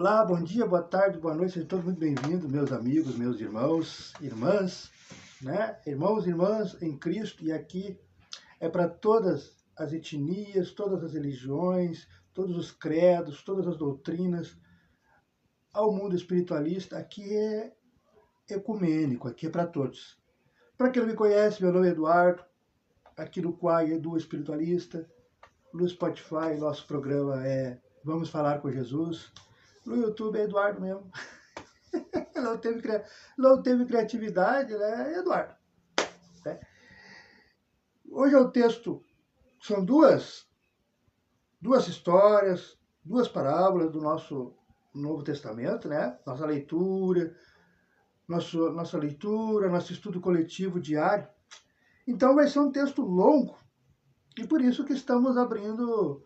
Olá, bom dia, boa tarde, boa noite, sejam todos muito bem-vindos, meus amigos, meus irmãos, irmãs, né? Irmãos e irmãs em Cristo, e aqui é para todas as etnias, todas as religiões, todos os credos, todas as doutrinas, ao mundo espiritualista, aqui é ecumênico, aqui é para todos. Para quem não me conhece, meu nome é Eduardo, aqui no Quai Edu Espiritualista, no Spotify, nosso programa é Vamos Falar com Jesus. No YouTube é Eduardo mesmo. Não teve criatividade, né? Eduardo. Né? Hoje é o texto, são duas histórias, duas parábolas do nosso Novo Testamento, né? Nossa leitura, nosso estudo coletivo diário. Então vai ser um texto longo e por isso que estamos abrindo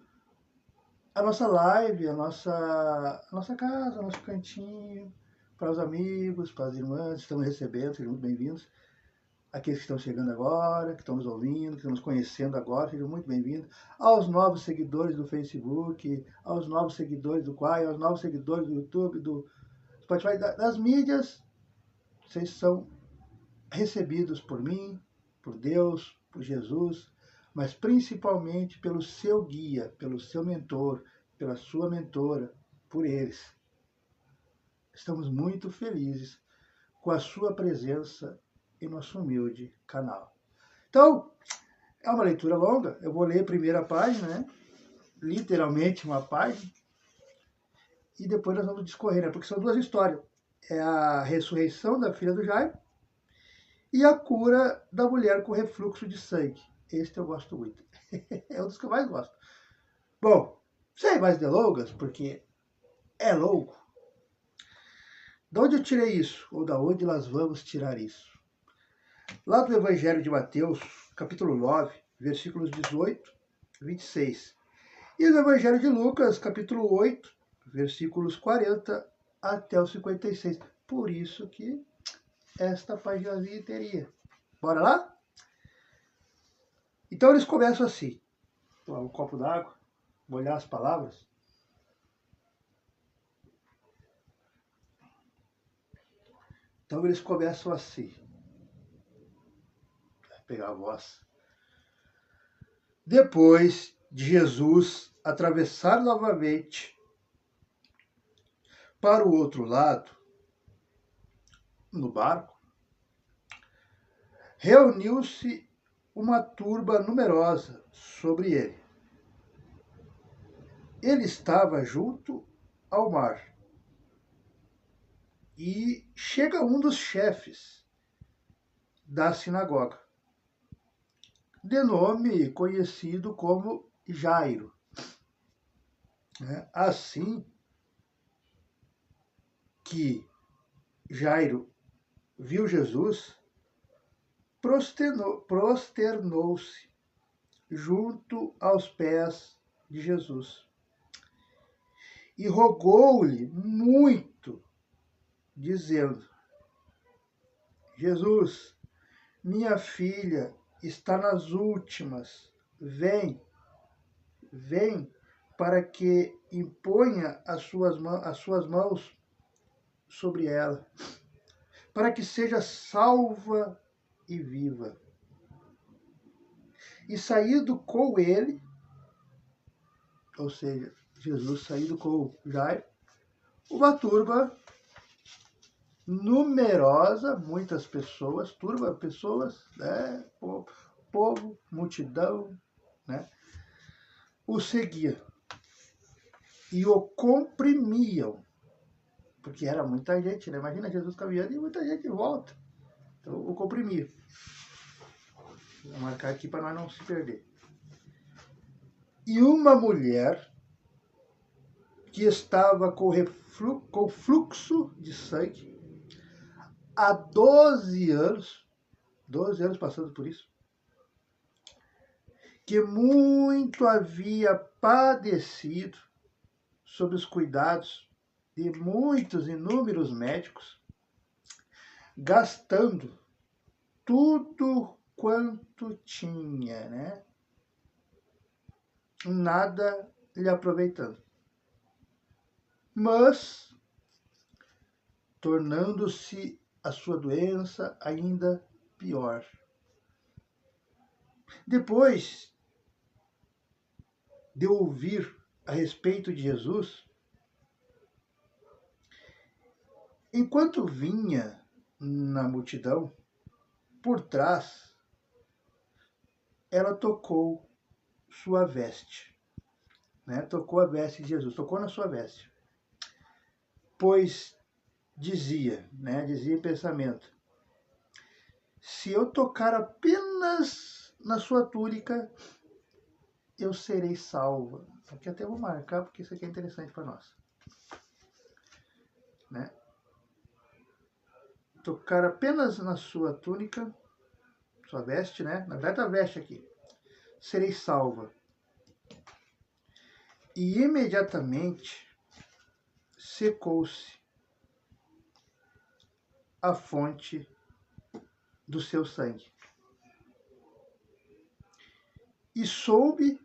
a nossa live, a nossa casa, nosso cantinho, para os amigos, para as irmãs, estamos recebendo, sejam muito bem-vindos. Aqueles que estão chegando agora, que estão nos ouvindo, que estão nos conhecendo agora, sejam muito bem-vindos. Aos novos seguidores do Facebook, aos novos seguidores do Quai, aos novos seguidores do YouTube, do Spotify, das mídias, vocês são recebidos por mim, por Deus, por Jesus, mas principalmente pelo seu guia, pelo seu mentor, pela sua mentora, por eles. Estamos muito felizes com a sua presença em nosso humilde canal. Então, é uma leitura longa, eu vou ler a primeira página, né? Literalmente uma página, e depois nós vamos discorrer, né? Porque são duas histórias. É a ressurreição da filha do Jairo e a cura da mulher com refluxo de sangue. Este eu gosto muito. É um dos que eu mais gosto. Bom, sem mais delongas, porque é longo. De onde eu tirei isso? Ou da onde nós vamos tirar isso? Lá do Evangelho de Mateus, capítulo 9, versículos 18 e 26. E do Evangelho de Lucas, capítulo 8, versículos 40 até o 56. Por isso que esta paginazinha teria. Bora lá? Então eles começam assim. Tomar um copo d'água, molhar as palavras. Então eles começam assim. Vou pegar a voz. Depois de Jesus atravessar novamente para o outro lado, no barco, reuniu-se uma turba numerosa sobre ele. Ele estava junto ao mar. E chega um dos chefes da sinagoga, de nome conhecido como Jairo. Assim que Jairo viu Jesus, prosternou-se junto aos pés de Jesus e rogou-lhe muito, dizendo: Jesus, minha filha está nas últimas, vem para que imponha as suas mãos sobre ela, para que seja salva e viva. E saído com ele, ou seja, Jesus saído com Jairo, uma turba numerosa, muitas pessoas, né, povo, multidão, né, o seguia e o comprimiam, porque era muita gente, né? Imagina Jesus caminhando e muita gente em volta. Então, o comprimiam. Vou marcar aqui para nós não se perder. E uma mulher que estava com fluxo de sangue há 12 anos passando por isso, que muito havia padecido sob os cuidados de muitos inúmeros médicos, gastando tudo quanto tinha, né? Nada lhe aproveitando. mas tornando-se a sua doença ainda pior. Depois de ouvir a respeito de Jesus, enquanto vinha na multidão, por trás, ela tocou sua veste, né? Tocou a veste de Jesus, tocou na sua veste. Pois dizia, né? Dizia em pensamento, se eu tocar apenas na sua túnica, eu serei salva. Aqui até vou marcar, porque isso aqui é interessante para nós. Né? Tocar apenas na sua túnica, sua veste, né? Na verdade, a veste aqui. Serei salva. E imediatamente secou-se a fonte do seu sangue. E soube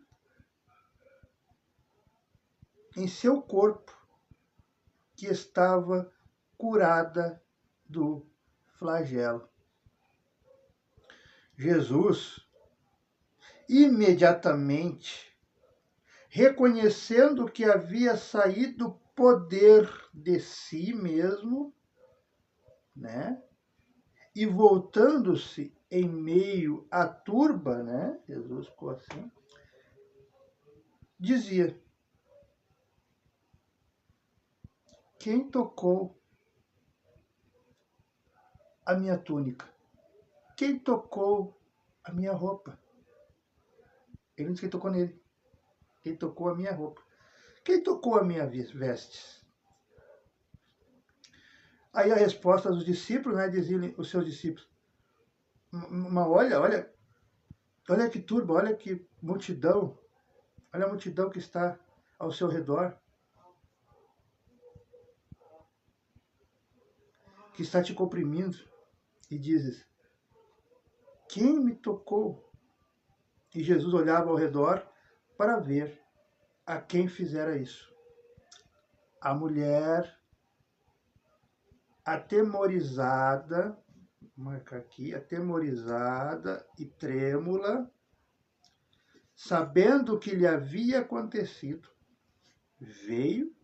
em seu corpo que estava curada do flagelo. Jesus, imediatamente, reconhecendo que havia saído poder de si mesmo, né? E voltando-se em meio à turba, né? Jesus ficou assim, dizia, quem tocou a minha túnica? Quem tocou a minha roupa? Ele não disse quem tocou nele. Quem tocou a minha roupa? Quem tocou a minha vestes? Aí a resposta dos discípulos, né, diziam os seus discípulos, mas olha que turba, olha que multidão, olha a multidão que está ao seu redor, que está te comprimindo, e dizes, quem me tocou? E Jesus olhava ao redor para ver a quem fizera isso. A mulher, atemorizada, vou marcar aqui, atemorizada e trêmula, sabendo o que lhe havia acontecido, veio,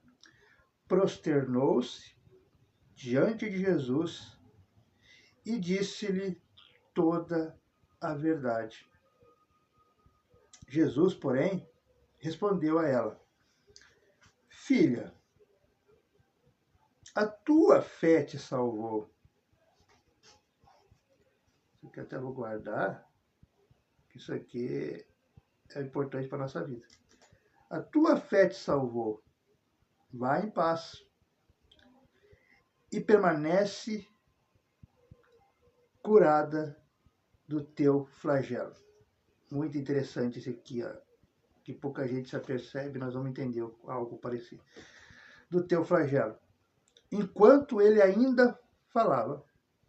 prosternou-se diante de Jesus e disse-lhe toda a verdade. Jesus, porém, respondeu a ela, filha, a tua fé te salvou. Isso aqui até vou guardar, que isso aqui é importante para a nossa vida. A tua fé te salvou. Vá em paz. E permanece curada do teu flagelo. Muito interessante esse aqui, ó, que pouca gente já percebe, nós vamos entender algo parecido. Do teu flagelo. Enquanto ele ainda falava,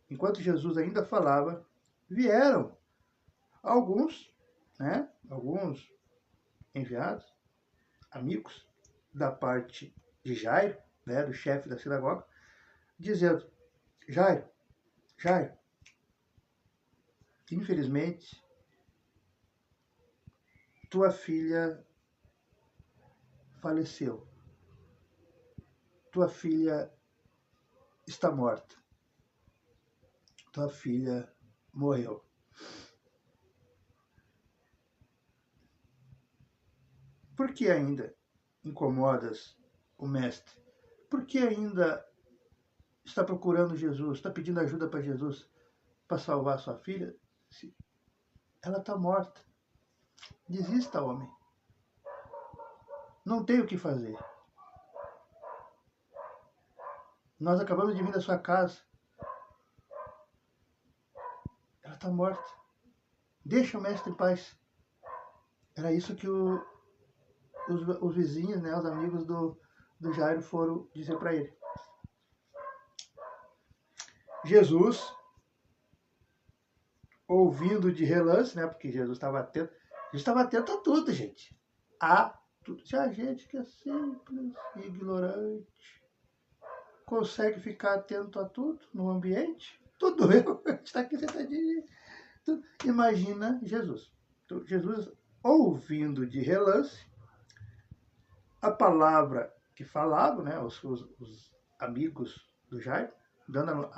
enquanto Jesus ainda falava, vieram alguns, né, alguns enviados, amigos, da parte de Jairo, né, do chefe da sinagoga, dizendo, Jairo, infelizmente, tua filha faleceu. Tua filha está morta. Tua filha morreu. Por que ainda incomodas o mestre? Por que ainda está procurando Jesus? Está pedindo ajuda para Jesus para salvar sua filha? Ela está morta. Desista, homem. Não tem o que fazer. Nós acabamos de vir da sua casa. Ela está morta. Deixa o mestre em paz. Era isso que os vizinhos, né, os amigos do Jairo foram dizer para ele. Jesus, ouvindo de relance, né, porque Jesus estava atento a tudo, gente. A tudo. Se a gente que é simples e ignorante consegue ficar atento a tudo no ambiente, tudo eu, a gente está aqui sentadinho. Tudo. Imagina Jesus. Então, Jesus, ouvindo de relance a palavra que falavam, né, os amigos do Jairo, dando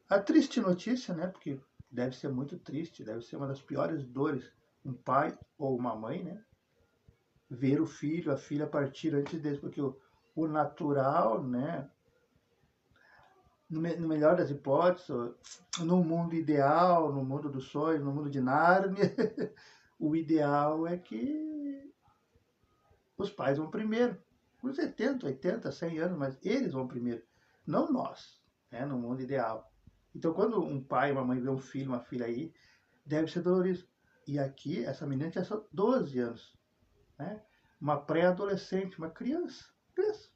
a triste notícia, né, porque deve ser muito triste, deve ser uma das piores dores, um pai ou uma mãe, né, ver o filho, a filha partir antes deles, porque o natural, né, no melhor das hipóteses, no mundo ideal, no mundo dos sonhos, no mundo de Nárnia, o ideal é que os pais vão primeiro, com 70, 80, 100 anos, mas eles vão primeiro, não nós, né, no mundo ideal. Então, quando um pai e uma mãe vê um filho, uma filha aí, deve ser dolorido. E aqui, essa menina tinha só 12 anos, né? Uma pré-adolescente, uma criança.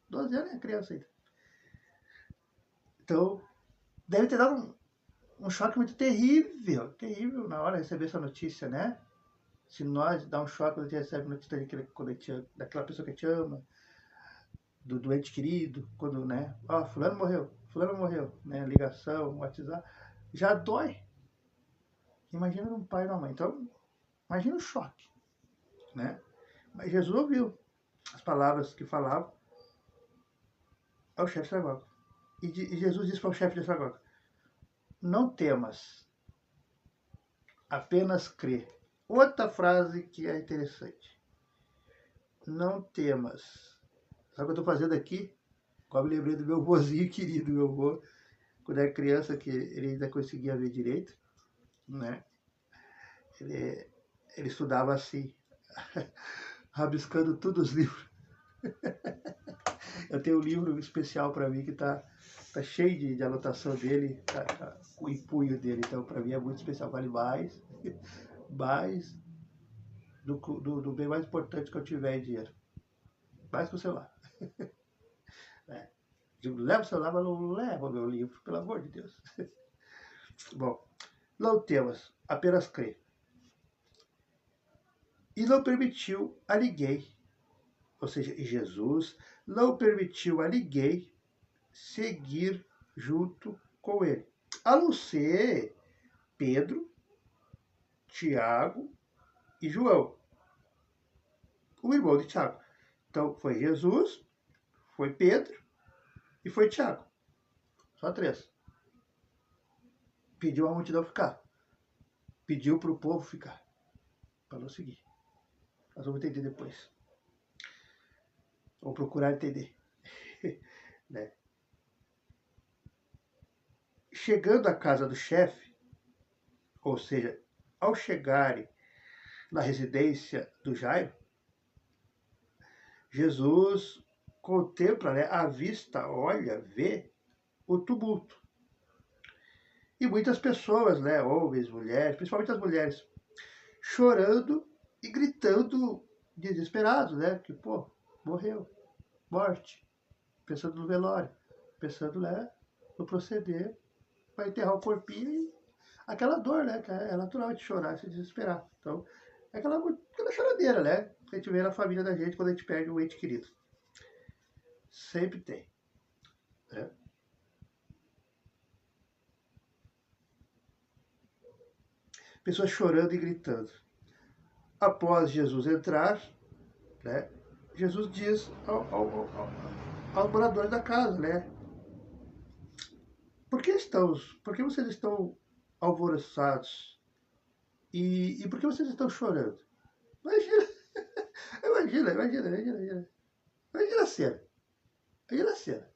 12 anos é criança ainda. Então, deve ter dado um choque muito terrível, terrível na hora de receber essa notícia, né? Se nós dá um choque quando a gente recebe notícia daquela pessoa que te ama, do doente querido, quando, né? Ó, fulano morreu, né? Ligação, WhatsApp, já dói. Imagina um pai e uma mãe. Então, imagina o choque, né? Mas Jesus ouviu as palavras que falava ao chefe da sinagoga. E Jesus disse para o chefe da sinagoga: não temas, apenas crê. Outra frase que é interessante. Não temas. Sabe o que eu estou fazendo aqui? Como me lembrei do meu vozinho querido, meu avô, quando era criança, que ele ainda conseguia ver direito, né? Ele estudava assim, rabiscando todos os livros. Eu tenho um livro especial para mim que tá cheio de anotação dele, o empunho dele. Então, para mim é muito especial. Vale mais, mais do bem mais importante que eu tiver em dinheiro. Mais que o celular. É. Digo, leva o celular, mas não leva o meu livro, pelo amor de Deus. Bom, não temas, apenas crê. E não permitiu a ninguém, ou seja, Jesus não permitiu a ninguém seguir junto com ele, a não ser Pedro, Tiago e João, o irmão de Tiago. Então, foi Jesus, foi Pedro e foi Tiago. Só três. Pediu a multidão ficar. Pediu para o povo ficar. Para não seguir. Nós vamos entender depois. Vamos procurar entender. Né? Chegando à casa do chefe, ou seja, ao chegarem na residência do Jairo, Jesus contempla, né, a vista, olha, vê o tumulto. E muitas pessoas, né, homens, mulheres, principalmente as mulheres, chorando e gritando desesperados, né, que, pô, morreu, morte, pensando no velório, pensando, né, no proceder para enterrar o corpinho e aquela dor, né, que é natural de chorar, se desesperar. Então, é aquela choradeira, né, que a gente vê na família da gente quando a gente perde um ente querido. Sempre tem, né? Pessoas chorando e gritando. Após Jesus entrar, né, Jesus diz aos moradores da casa, né? Por que vocês estão alvoroçados? E por que vocês estão chorando? Imagina, imagina a cena. Imagina a cena.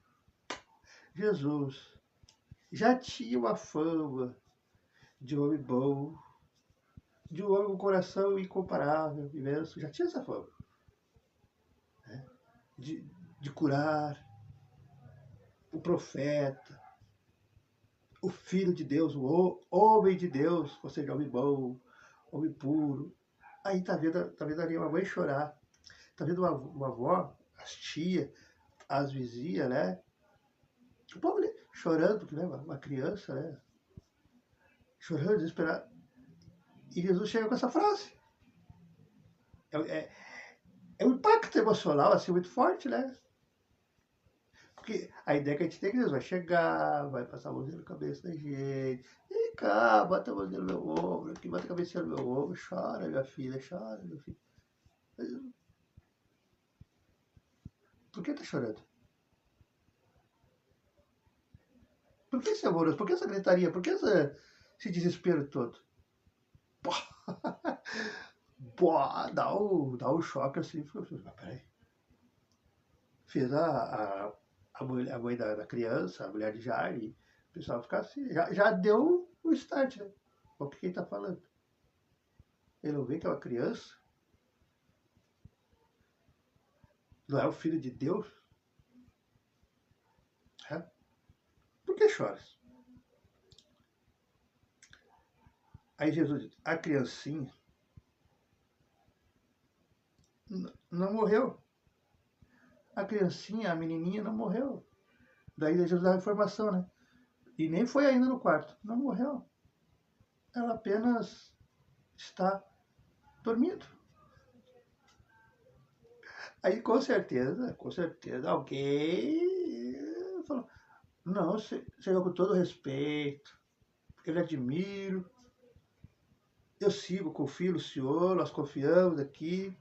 Jesus já tinha uma fama de homem bom, de um homem com coração incomparável, imenso. Já tinha essa fama. Né? De curar, o profeta, o Filho de Deus, o homem de Deus, ou seja, homem bom, homem puro. Aí tá vendo ali uma mãe chorar, tá vendo uma avó, as tias, as vizinhas, né? O povo ali chorando, porque né, uma criança, né? Chorando, desesperado. E Jesus chega com essa frase. É é um impacto emocional assim muito forte, né? Porque a ideia que a gente tem é que Deus vai chegar, vai passar a mãozinha na cabeça da gente. Vem cá, bota a mãozinha no meu ombro, aqui, bota a cabecinha no meu ombro, chora, minha filha, chora, meu filho. Por que tá chorando? Por que esse amoroso? Por que essa gritaria? Por que esse desespero todo? Pô, pô, dá um choque assim. Peraí. Fez a mãe da criança, a mulher de Jair, o pessoal ficar assim. Já deu o start, né? O que ele tá falando? Ele não vê que é uma criança? Não é o filho de Deus? É? Por que choras? Aí Jesus diz, a criancinha não morreu. A criancinha, a menininha não morreu. Daí Jesus dá a informação, né? E nem foi ainda no quarto. Não morreu. Ela apenas está dormindo. Aí com certeza, alguém falou, não, chegou com todo respeito, eu lhe admiro, eu sigo, confio no senhor, nós confiamos aqui,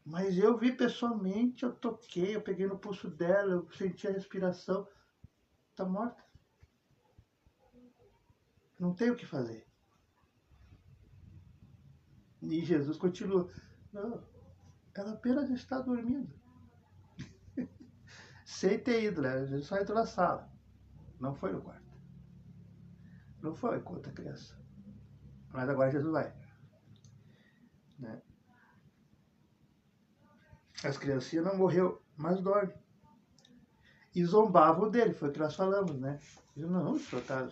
mas eu vi pessoalmente, eu toquei, eu peguei no pulso dela, eu senti a respiração, está morta. Não tem o que fazer. E Jesus continua, não, ela apenas está dormindo. Sem ter ido, né? Jesus só entrou na sala, não foi no quarto. Não foi com outra criança. Mas agora Jesus vai. Né? As criancinhas não morreu, mas dorme. E zombavam dele, foi o que nós falamos, né? Eu, não, o senhor tá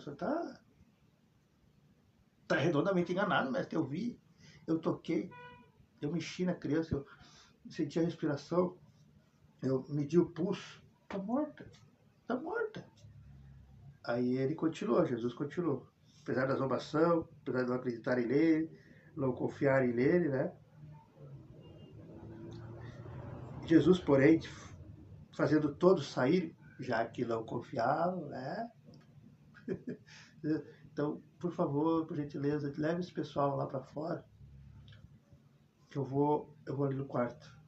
redondamente enganado, mestre. Eu vi, eu toquei, eu mexi na criança, eu senti a respiração, eu medi o pulso. Tá morta, tá morta. Aí ele continuou, Jesus continuou. Apesar da zombação, apesar de não acreditarem nele, não confiarem nele, né? Jesus, porém, fazendo todos saírem, já que não confiavam, né? Então, por favor, por gentileza, leve esse pessoal lá para fora, que eu vou ali no quarto.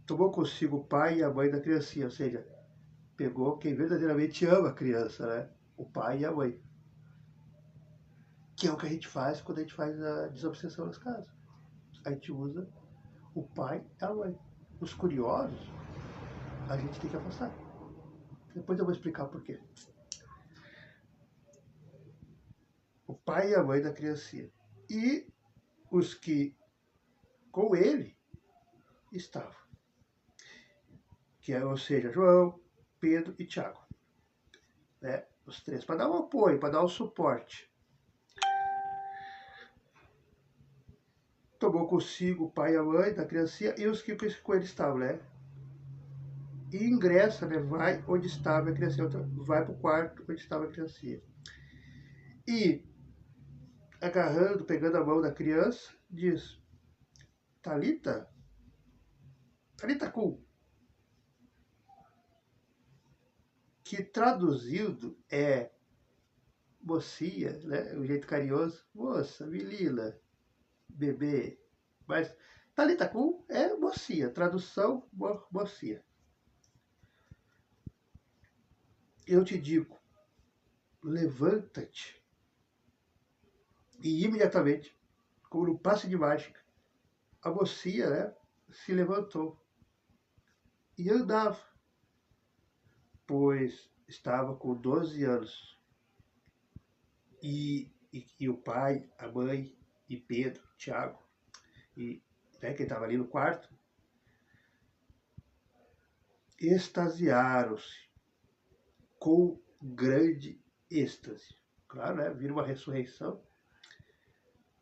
Tomou consigo o pai e a mãe da criancinha, ou seja, pegou quem verdadeiramente ama a criança, né? O pai e a mãe. Que é o que a gente faz quando a gente faz a desobsessão nas casas. A gente usa o pai e a mãe. Os curiosos, a gente tem que afastar. Depois eu vou explicar por quê. O pai e a mãe da criancinha. E os que com ele estavam. Que é, ou seja, João, Pedro e Tiago. Né? Os três, para dar um apoio, para dar um suporte. Tomou consigo o pai e a mãe da criancinha e os que com ele estavam, né? E ingressa, né? Vai onde estava a criancinha, vai para o quarto onde estava a criancinha. E, agarrando, pegando a mão da criança, diz, Talita cum, que traduzido é mocinha, né? O jeito carinhoso, moça, menina, bebê. Mas Talita cum é mocinha, tradução mocinha. Eu te digo, levanta-te. E imediatamente, como no passe de mágica, a mocinha, né, se levantou e andava, pois estava com 12 anos. E o pai, a mãe, e Pedro, Tiago, e, né, que estava ali no quarto, extasiaram-se com grande êxtase. Claro, né? Vira uma ressurreição,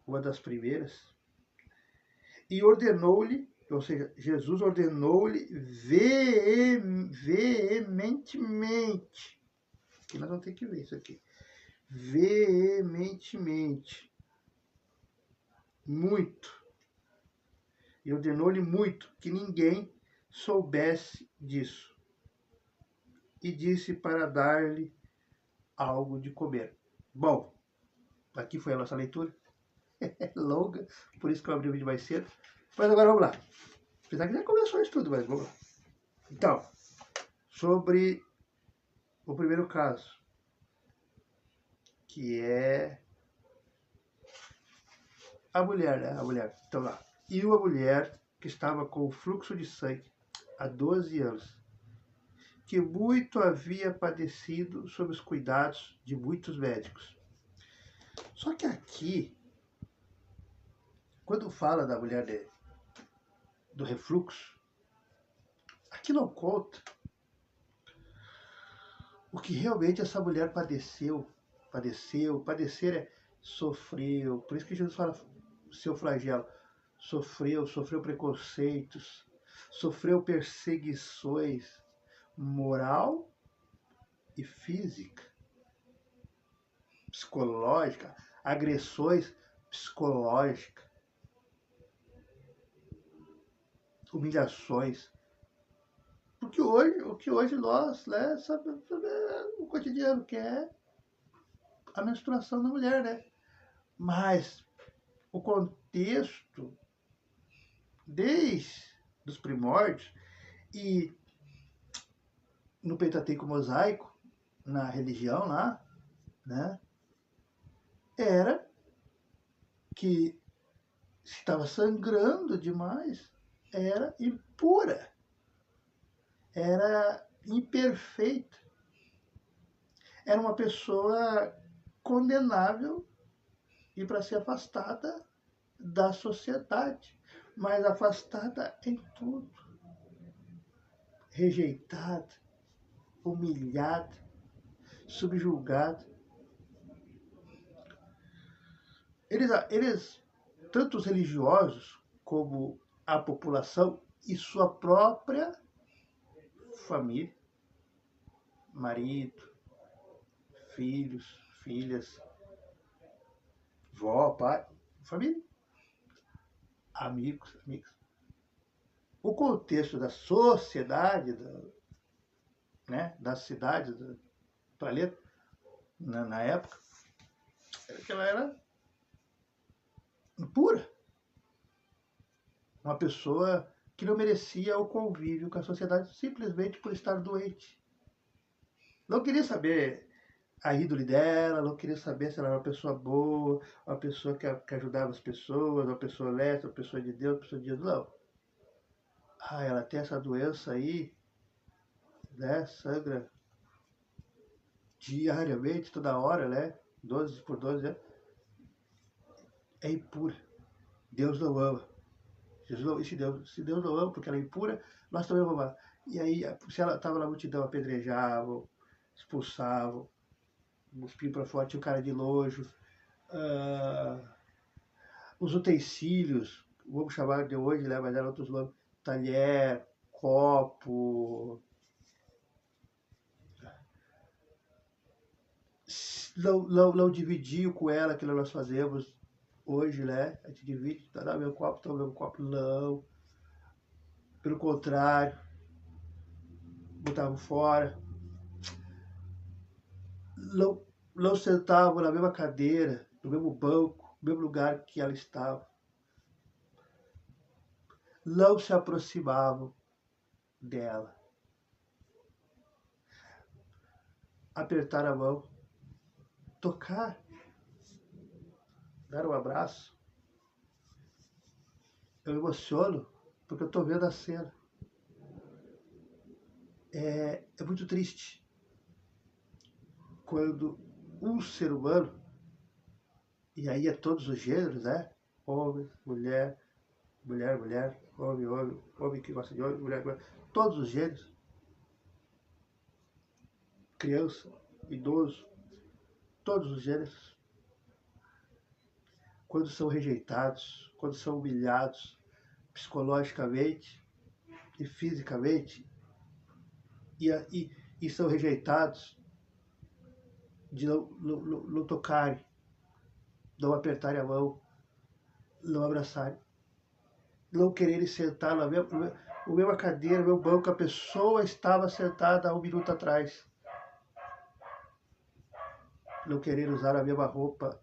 uma das primeiras. E ordenou-lhe, ou seja, Jesus ordenou-lhe veementemente. Aqui nós vamos ter que ver isso aqui. Veementemente. muito, e ordenou-lhe muito que ninguém soubesse disso, e disse para dar-lhe algo de comer. Bom, aqui foi a nossa leitura, é longa, por isso que eu abri o vídeo mais cedo, mas agora vamos lá. Apesar que já começou o estudo, mas vamos lá. Então, sobre o primeiro caso, que é a mulher, né? A mulher. Então lá. E uma mulher que estava com fluxo de sangue há 12 anos, que muito havia padecido sob os cuidados de muitos médicos. Só que aqui, quando fala da mulher do refluxo, aqui não conta o que realmente essa mulher padeceu. Padecer é sofreu. Por isso que Jesus fala seu flagelo. Sofreu preconceitos, sofreu perseguições moral e física, psicológica, agressões psicológicas, humilhações. Porque o que hoje nós, né, sabemos o cotidiano, que é a menstruação da mulher, né? Mas o contexto, desde os primórdios, e no Pentateuco Mosaico, na religião lá, né, era que se estava sangrando demais, era impura, era imperfeita, era uma pessoa condenável e para ser afastada da sociedade, mas afastada em tudo, rejeitada, humilhada, subjugada. Eles, tanto os religiosos como a população e sua própria família, marido, filhos, filhas, vó, pai, família, amigos. O contexto da sociedade, né, das cidades do planeta, na época, era que ela era impura. Uma pessoa que não merecia o convívio com a sociedade simplesmente por estar doente. Não queria saber a índole dela, não queria saber se ela era uma pessoa boa, uma pessoa que ajudava as pessoas, uma pessoa honesta, uma pessoa de Deus, uma pessoa de Deus. Não. Ah, ela tem essa doença aí, né? Sangra diariamente, toda hora, né? 12 por 12, né? É impura. Deus não ama. Jesus não, se Deus não ama porque ela é impura, nós também vamos amar. E aí, se ela estava na multidão, apedrejavam, expulsavam, cuspiam para fora, tinha o cara de lojo. Os utensílios, vamos chamar de hoje, né, mas eram outros nomes, talher, copo. Não dividiam com ela aquilo que nós fazemos hoje, né? A gente divide, dá meu copo, toma meu copo. Não. Pelo contrário, botavam fora. Não sentavam na mesma cadeira, no mesmo banco, no mesmo lugar que ela estava. Não se aproximavam dela. Apertar a mão, tocar, dar um abraço. Eu emociono porque eu estou vendo a cena. É muito triste quando um ser humano, e aí é todos os gêneros, né? Homem, mulher, homem que gosta de homem, mulher, todos os gêneros, criança, idoso, todos os gêneros, quando são rejeitados, quando são humilhados psicologicamente e fisicamente, e são rejeitados de não tocarem, não apertarem a mão, não abraçarem, não quererem sentar na mesma cadeira, no meu banco, a pessoa estava sentada há um minuto atrás, não querer usar a mesma roupa,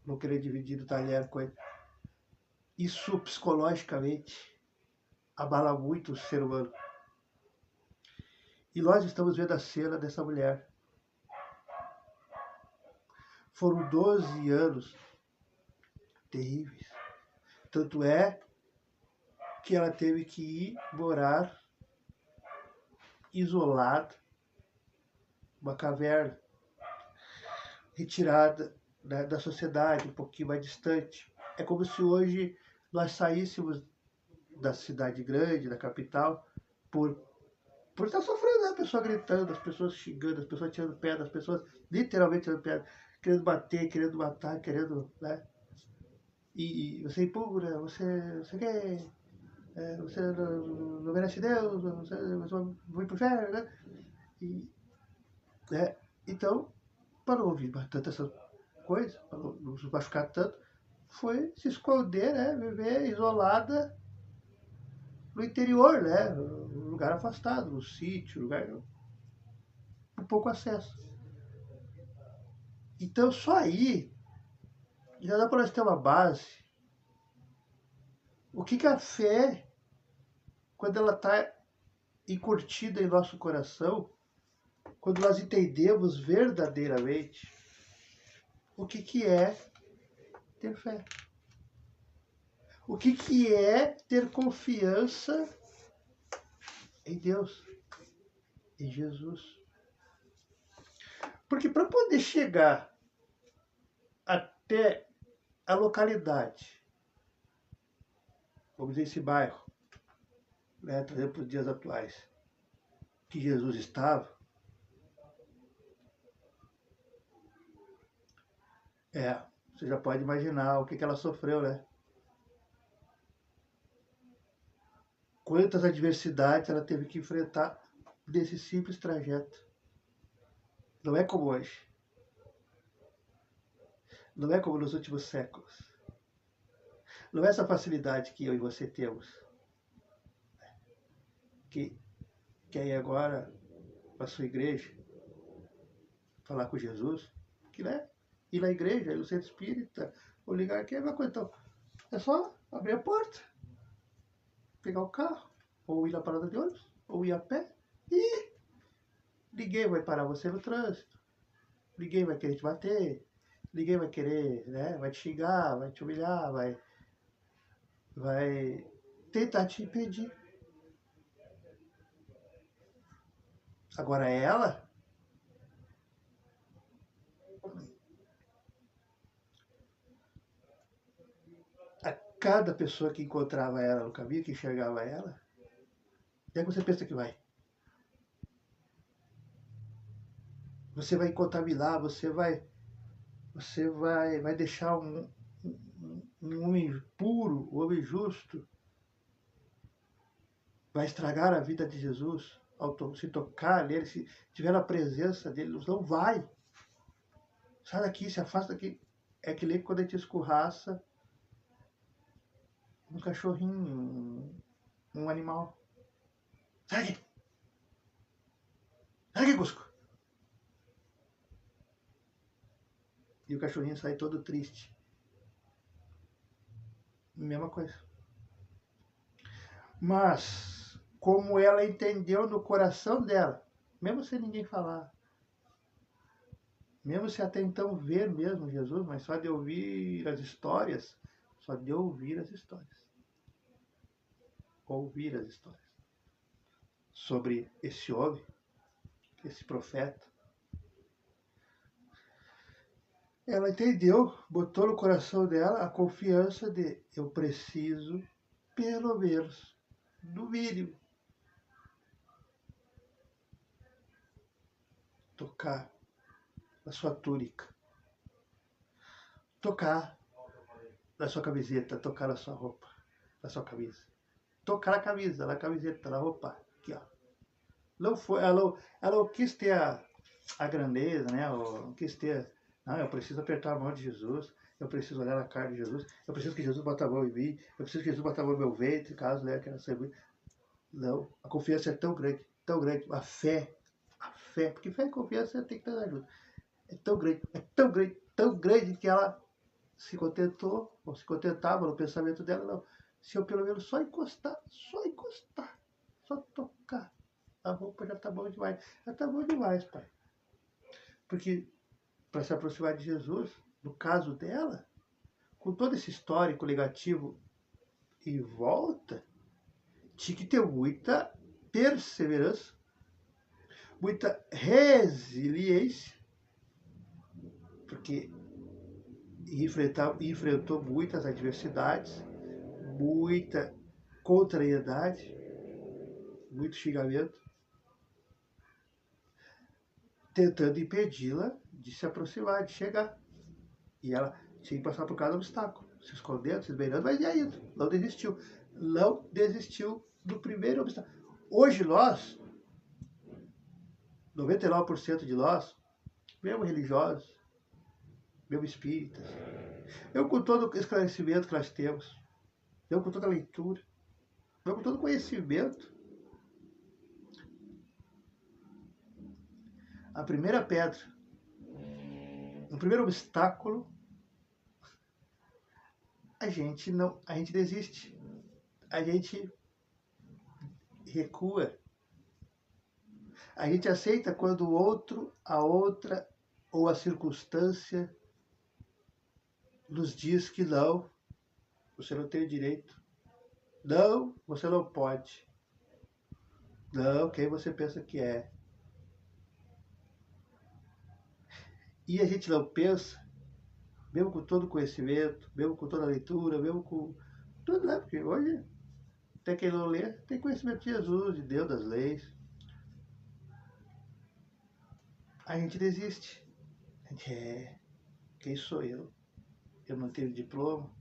não querer dividir o talher com ele. Isso psicologicamente abala muito o ser humano. E nós estamos vendo a cena dessa mulher. Foram 12 anos terríveis. Tanto é que ela teve que ir morar isolada, uma caverna, retirada da sociedade, um pouquinho mais distante. É como se hoje nós saíssemos da cidade grande, da capital, por estar sofrendo, né? A pessoa gritando, as pessoas xingando, as pessoas tirando pedra, as pessoas literalmente tirando pedra, querendo bater, querendo matar, querendo, né? E você impura, você quer, você não merece Deus, você vai pro inferno, né? E, né? Então, para não ouvir tanto essa coisa, para não se machucar tanto, foi se esconder, né? Viver isolada no interior, né? Um lugar afastado, no sítio, lugar com pouco acesso. Então, só aí já dá para nós ter uma base. O que a fé, quando ela está encurtida em nosso coração, quando nós entendemos verdadeiramente o que é ter fé. O que é ter confiança em Deus, em Jesus. Porque para poder chegar até a localidade, vamos dizer, esse bairro, né, trazendo para os dias atuais, que Jesus estava, você já pode imaginar o que ela sofreu, né? Quantas adversidades ela teve que enfrentar nesse simples trajeto. Não é como hoje. Não é como nos últimos séculos. Não é essa facilidade que eu e você temos. Que quer ir agora para a sua igreja, falar com Jesus, que né? Ir na igreja, ir no centro espírita, ou ligar aqui, então, é só abrir a porta, pegar o carro, ou ir na parada de ônibus, ou ir a pé, e ninguém vai parar você no trânsito, ninguém vai querer te bater, ninguém vai querer, né? Vai te xingar, vai te humilhar, vai tentar te impedir. Agora ela, a cada pessoa que encontrava ela no caminho, que enxergava ela, onde é que você pensa que vai? Você vai contaminar, vai deixar um homem puro, um homem justo, vai estragar a vida de Jesus ao se tocar nele, se tiver na presença dele, não vai. Sai daqui, se afasta daqui. É que nem quando a gente escorraça um cachorrinho, um animal. Sai daqui! Sai daqui, Cusco! E o cachorrinho sai todo triste. Mesma coisa. Mas, como ela entendeu no coração dela, mesmo sem ninguém falar, mesmo se até então ver mesmo Jesus, mas só de ouvir as histórias, ouvir as histórias sobre esse homem, esse profeta, ela entendeu, botou no coração dela a confiança de eu preciso, pelo menos, no mínimo, tocar na sua túnica, tocar na sua camiseta, tocar na sua roupa, na sua camisa, tocar na camisa, na camiseta, na roupa, aqui ó. Não foi, ela não quis ter a grandeza, né? Não quis ter Não, eu preciso apertar a mão de Jesus, eu preciso olhar na cara de Jesus, eu preciso que Jesus bote a mão em mim, eu preciso que Jesus bote a mão no meu ventre, caso né, quero saber. Não, a confiança é tão grande, a fé, porque fé e confiança tem que ter ajuda. É tão grande, tão grande que ela se contentou, ou se contentava no pensamento dela, não. Se eu pelo menos só tocar, a roupa já tá bom demais. Já tá bom demais, pai. Porque para se aproximar de Jesus, no caso dela, com todo esse histórico negativo em volta, tinha que ter muita perseverança, muita resiliência, porque enfrentou muitas adversidades, muita contrariedade, muito xingamento, tentando impedi-la de se aproximar, de chegar. E ela tinha que passar por cada obstáculo, se escondendo, se esbeirando, mas ia indo. Não desistiu. Não desistiu do primeiro obstáculo. Hoje nós, 99% de nós, mesmo religiosos, mesmo espíritas, mesmo com todo o esclarecimento que nós temos, mesmo com toda a leitura, mesmo com todo o conhecimento, a primeira pedra, o primeiro obstáculo, a gente desiste, a gente recua, a gente aceita quando o outro, a outra ou a circunstância nos diz que não, você não tem o direito, não, você não pode, não, quem você pensa que é. E a gente não pensa, mesmo com todo o conhecimento, mesmo com toda a leitura, mesmo com tudo, né? Porque hoje, até quem não lê, tem conhecimento de Jesus, de Deus, das leis. A gente desiste. A gente quem sou eu? Eu não tenho diploma,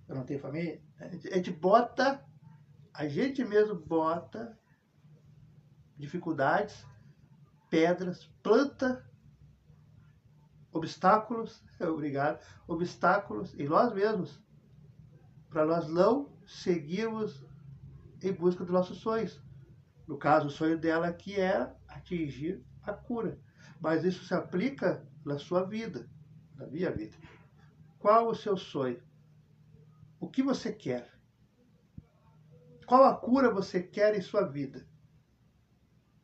eu não tenho família. A gente mesmo bota dificuldades, pedras, planta obstáculos, obrigado, obstáculos em nós mesmos, para nós não seguirmos em busca dos nossos sonhos. No caso, o sonho dela que era atingir a cura. Mas isso se aplica na sua vida, na minha vida. Qual o seu sonho? O que você quer? Qual a cura você quer em sua vida?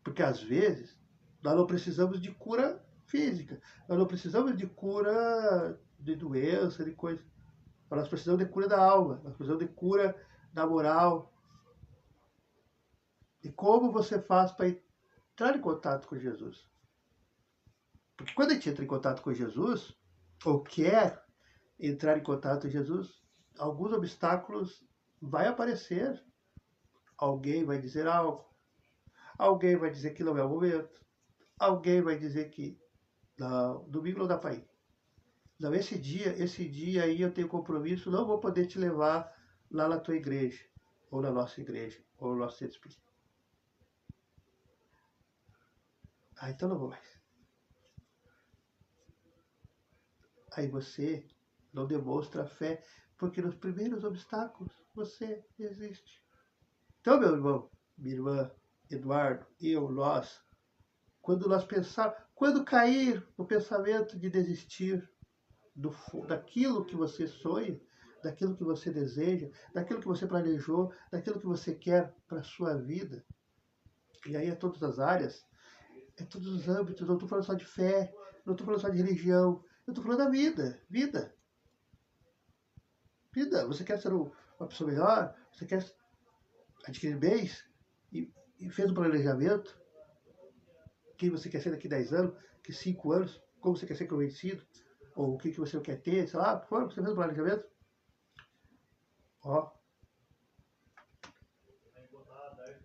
Porque às vezes nós não precisamos de cura física, nós não precisamos de cura de doença, de coisa. Nós precisamos de cura da alma, nós precisamos de cura da moral. E como você faz para entrar em contato com Jesus? Porque quando a gente entra em contato com Jesus, ou quer entrar em contato com Jesus, alguns obstáculos vai aparecer. Alguém vai dizer algo. Alguém vai dizer que não é o momento. Alguém vai dizer que não, domingo não dá para ir. Não, esse dia aí eu tenho compromisso, não vou poder te levar lá na tua igreja, ou na nossa igreja, ou no nosso centro espírita. Ah, então não vou mais. Aí você não demonstra fé, porque nos primeiros obstáculos você existe. Então, meu irmão, minha irmã, Eduardo, nós, quando cair o pensamento de desistir daquilo que você sonha, daquilo que você deseja, daquilo que você planejou, daquilo que você quer para a sua vida, e aí é todas as áreas, é todos os âmbitos, não estou falando só de fé, não estou falando só de religião, eu estou falando da vida, vida. Você quer ser uma pessoa melhor? Você quer adquirir bens? E fez um planejamento? Quem você quer ser daqui a 10 anos? Que 5 anos? Como você quer ser convencido? Ou o que você quer ter? Sei lá, você fez um planejamento? Ó.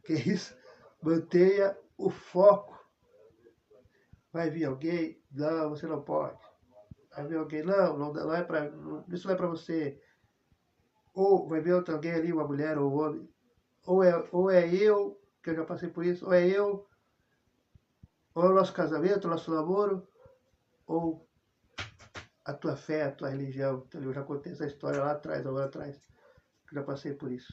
Que isso? Mantenha o foco. Vai vir alguém? Não, você não pode. Vai vir alguém? Não é pra, isso não é para você. Ou vai ver alguém ali, uma mulher ou um homem. Ou é eu, que eu já passei por isso, ou é eu, ou é o nosso casamento, o nosso namoro, ou a tua fé, a tua religião. Então, eu já contei essa história lá atrás, lá atrás. Já passei por isso.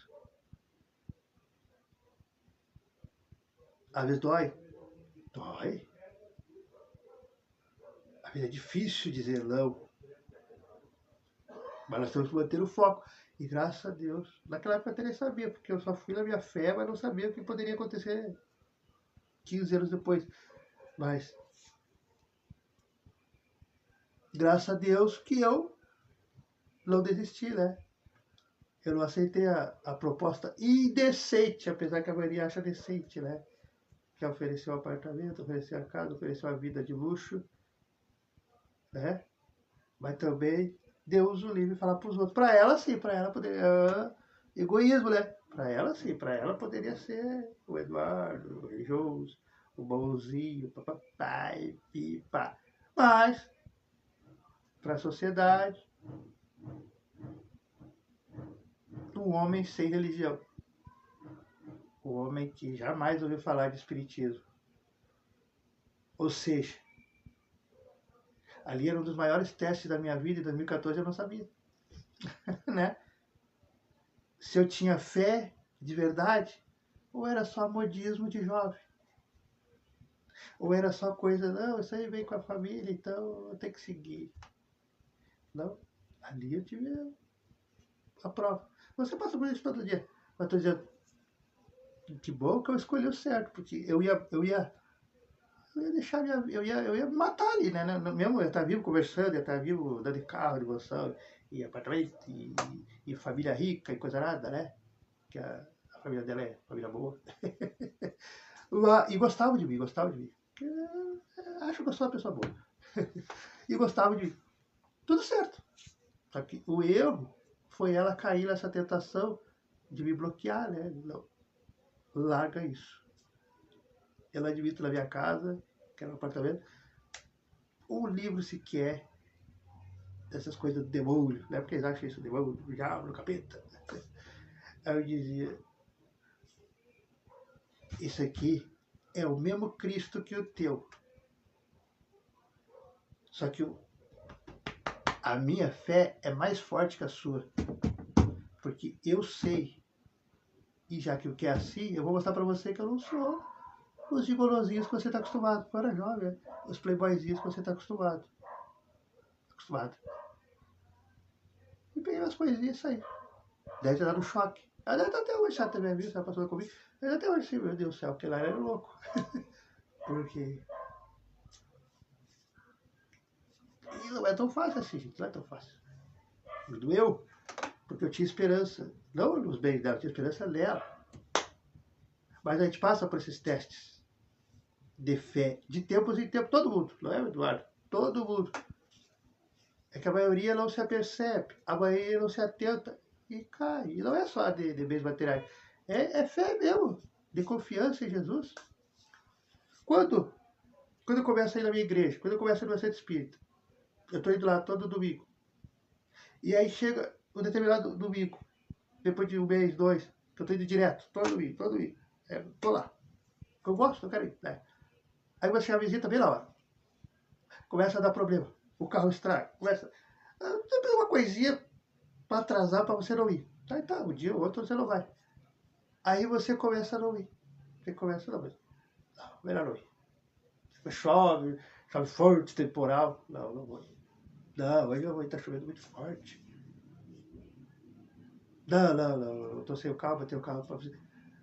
Às vezes dói. Dói. Às vezes é difícil dizer não. Mas nós temos que manter o foco. E graças a Deus, naquela época eu nem sabia, porque eu só fui na minha fé, mas não sabia o que poderia acontecer 15 anos depois. Mas, graças a Deus que eu não desisti, né? Eu não aceitei a proposta indecente, apesar que a maioria acha decente, né? Que ofereceu um apartamento, ofereceu a casa, ofereceu a vida de luxo, né? Mas também Deus o livre falar para os outros. Para ela, sim, para ela poderia. Egoísmo, né? Para ela, sim, para ela poderia ser o Eduardo, o religioso, o bonzinho, papai, pipa. Mas, para a sociedade, um homem sem religião. O homem que jamais ouviu falar de espiritismo. Ou seja, ali era um dos maiores testes da minha vida, em 2014 eu não sabia. Né? Se eu tinha fé de verdade, ou era só modismo de jovem. Ou era só coisa, não, isso aí vem com a família, então eu tenho que seguir. Não, ali eu tive a prova. Você passa por isso todo dia. Mas estou dizendo, que bom que eu escolhi o certo, porque eu ia deixar eu ia me matar ali, né? Mesmo eu estar vivo conversando, eu estar vivo dando de carro, de emoção, e apartamento, e família rica e coisa nada, né? Que a família dela é família boa. E gostava de mim, gostava de mim. Acho que eu sou uma pessoa boa. E gostava de mim. Tudo certo. Só que o erro foi ela cair nessa tentação de me bloquear, né? Não, larga isso. Eu não admito na minha casa, que era um apartamento, um livro sequer dessas coisas do demônio, né? Porque eles acham isso, demônio, do diabo, do capeta. Aí eu dizia, isso aqui é o mesmo Cristo que o teu. Só que a minha fé é mais forte que a sua. Porque eu sei, e já que o que é assim, eu vou mostrar pra você que eu não sou os gigolozinhos que você tá acostumado. Quando era jovem, os playboyzinhos que você tá acostumado. Acostumado. E peguei umas coisinhas e saí. Deve ter dado um choque. Ela deve estar até hoje chata também, viu? Ela passou comigo. Deve até hoje, sim, meu Deus do céu, porque lá era louco. Porque. E não é tão fácil assim, gente. Não é tão fácil. Me doeu. Porque eu tinha esperança. Não nos bens dela, eu tinha esperança nela. Mas a gente passa por esses testes de fé, de tempos em tempos, todo mundo, não é, Eduardo? Todo mundo. É que a maioria não se apercebe, a maioria não se atenta e cai. E não é só de bens materiais, é fé mesmo, de confiança em Jesus. Quando, quando eu começo a ir na minha igreja, quando eu começo a ir no meu centro espírita, eu estou indo lá todo domingo. E aí chega um determinado domingo, depois de um mês, dois, que eu estou indo direto, todo domingo, todo domingo. Estou lá. Eu gosto, eu quero ir. Né? Aí vai chegar a visita bem na hora. Começa a dar problema. O carro estraga. Começa. Sempre uma coisinha para atrasar para você não ir. Tá, um dia ou outro você não vai. Aí você começa a não ir. Você começa a não ir. Não, melhor não ir. Chove, chove forte, temporal. Não, não vou ir. Não, hoje eu vou estar chovendo muito forte. Não, eu tô sem o carro, vou ter o carro para você.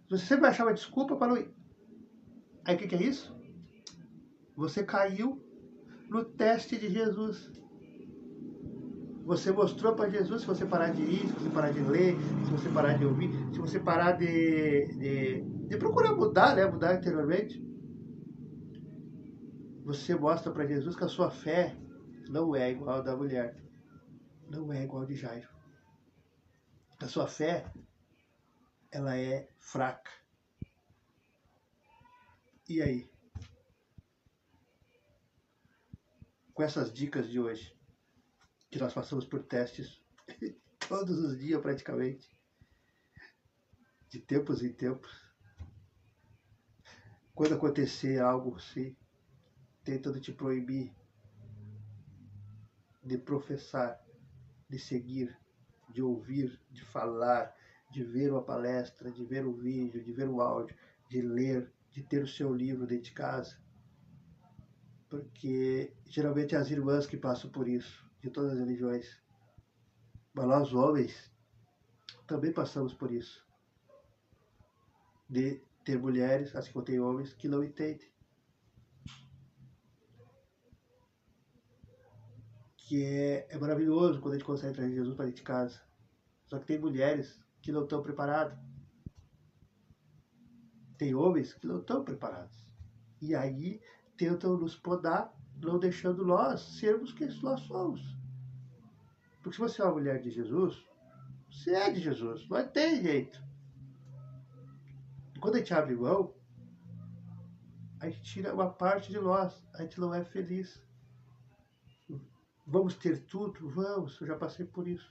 Você sempre vai achar uma desculpa para não ir. Aí o que é isso? Você caiu no teste de Jesus. Você mostrou para Jesus, se você parar de ir, se você parar de ler, se você parar de ouvir, se você parar de procurar mudar, né? Mudar interiormente, você mostra para Jesus que a sua fé não é igual a da mulher, não é igual a de Jairo. A sua fé, ela é fraca. E aí? Com essas dicas de hoje, que nós passamos por testes todos os dias praticamente, de tempos em tempos, quando acontecer algo assim, tentando te proibir de professar, de seguir, de ouvir, de falar, de ver uma palestra, de ver o vídeo, de ver o áudio, de ler, de ter o seu livro dentro de casa. Porque geralmente é as irmãs que passam por isso, de todas as religiões. Mas nós homens também passamos por isso. De ter mulheres, assim como tem homens, que não entendem. Que é maravilhoso quando a gente consegue trazer Jesus para dentro de casa. Só que tem mulheres que não estão preparadas. Tem homens que não estão preparados. E aí tentam nos podar, não deixando nós sermos quem nós somos. Porque se você é uma mulher de Jesus, você é de Jesus, não tem jeito. E quando a gente abre mão, a gente tira uma parte de nós, a gente não é feliz. Vamos ter tudo? Vamos, eu já passei por isso.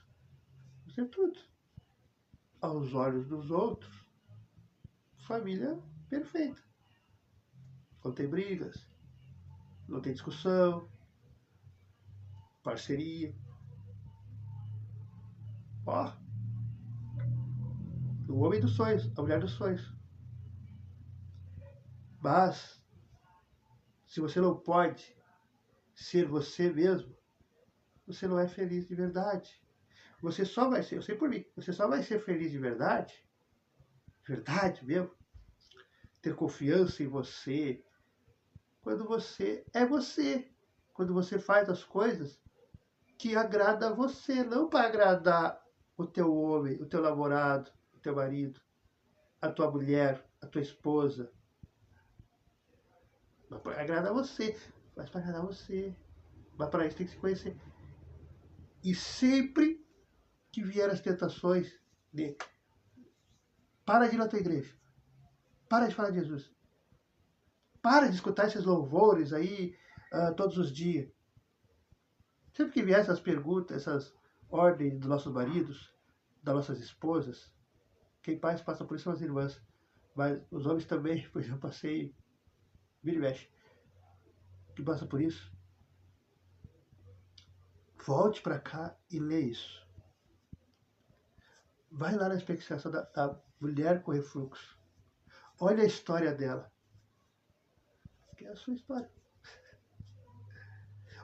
Vamos ter tudo. Aos olhos dos outros, família perfeita. Não tem brigas, não tem discussão, parceria. Ó, o homem dos sonhos, a mulher dos sonhos. Mas, se você não pode ser você mesmo, você não é feliz de verdade. Você só vai ser, eu sei por mim, você só vai ser feliz de verdade mesmo, ter confiança em você, quando você é você. Quando você faz as coisas que agradam a você, não para agradar o teu homem, o teu namorado, o teu marido, a tua mulher, a tua esposa. Mas para agradar você, mas para agradar você. Mas para isso tem que se conhecer. E sempre que vier as tentações de para de ir na tua igreja, para de falar de Jesus, para de escutar esses louvores aí todos os dias. Sempre que vier essas perguntas, essas ordens dos nossos maridos, das nossas esposas, quem passa por isso são as irmãs. Mas os homens também, pois eu passei, vira e mexe, que passa por isso. Volte para cá e lê isso. Vai lá na explicação da mulher com refluxo. Olha a história dela. Que é a sua história.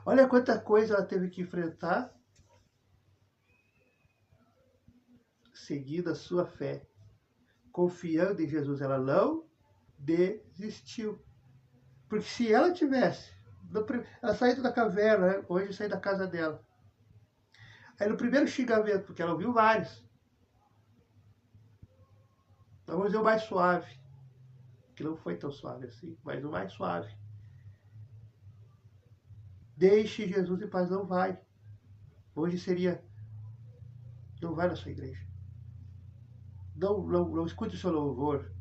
Olha quanta coisa ela teve que enfrentar seguindo a sua fé. Confiando em Jesus, ela não desistiu. Porque se ela tivesse, ela saiu da caverna, né? Hoje saiu da casa dela. Aí no primeiro xingamento, porque ela ouviu vários, vamos dizer o mais suave, que não foi tão suave assim, mas o mais suave. Deixe Jesus em paz, não vai. Hoje seria, não vai na sua igreja. Não escute o seu louvor.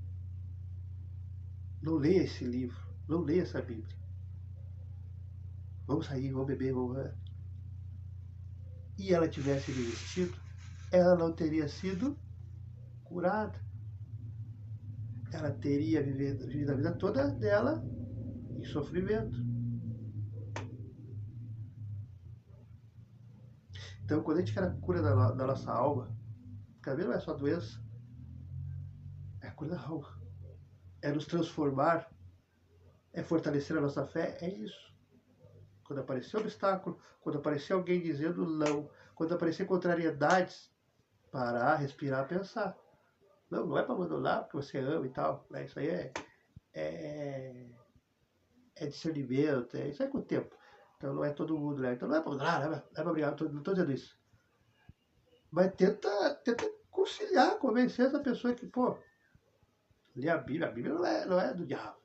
Não leia esse livro. Não leia essa Bíblia. Vamos sair, vamos beber, vamos... E ela tivesse desistido, ela não teria sido curada. Ela teria vivido a vida toda dela em sofrimento. Então, quando a gente quer a cura da nossa alma, cada vez não é só doença, é a cura da alma. É nos transformar, é fortalecer a nossa fé, é isso. Quando aparecer obstáculo, quando aparecer alguém dizendo não, quando aparecer contrariedades, parar, respirar, pensar. Não é para abandonar porque você ama e tal. Né? Isso aí é discernimento, isso aí com o tempo. Então não é todo mundo, né? Então não é para abandonar, não é para brigar, não estou dizendo isso. Mas tenta conciliar, convencer essa pessoa que, pô, lê a Bíblia não é do diabo.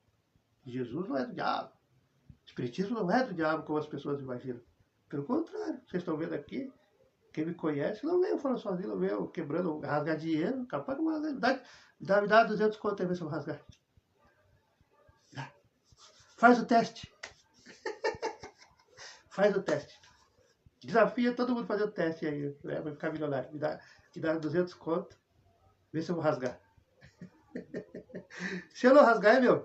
Jesus não é do diabo. O Espiritismo não é do diabo, como as pessoas imaginam. Pelo contrário, vocês estão vendo aqui, quem me conhece não veio falando sozinho, não veio quebrando, rasgar dinheiro, capaz que uma me dá 200 conto aí, ver se eu vou rasgar. Faz o teste. Faz o teste. Desafia todo mundo a fazer o teste aí, né, vai ficar milionário. Me dá 200 conto, vê se eu vou rasgar. Se eu não rasgar, é meu.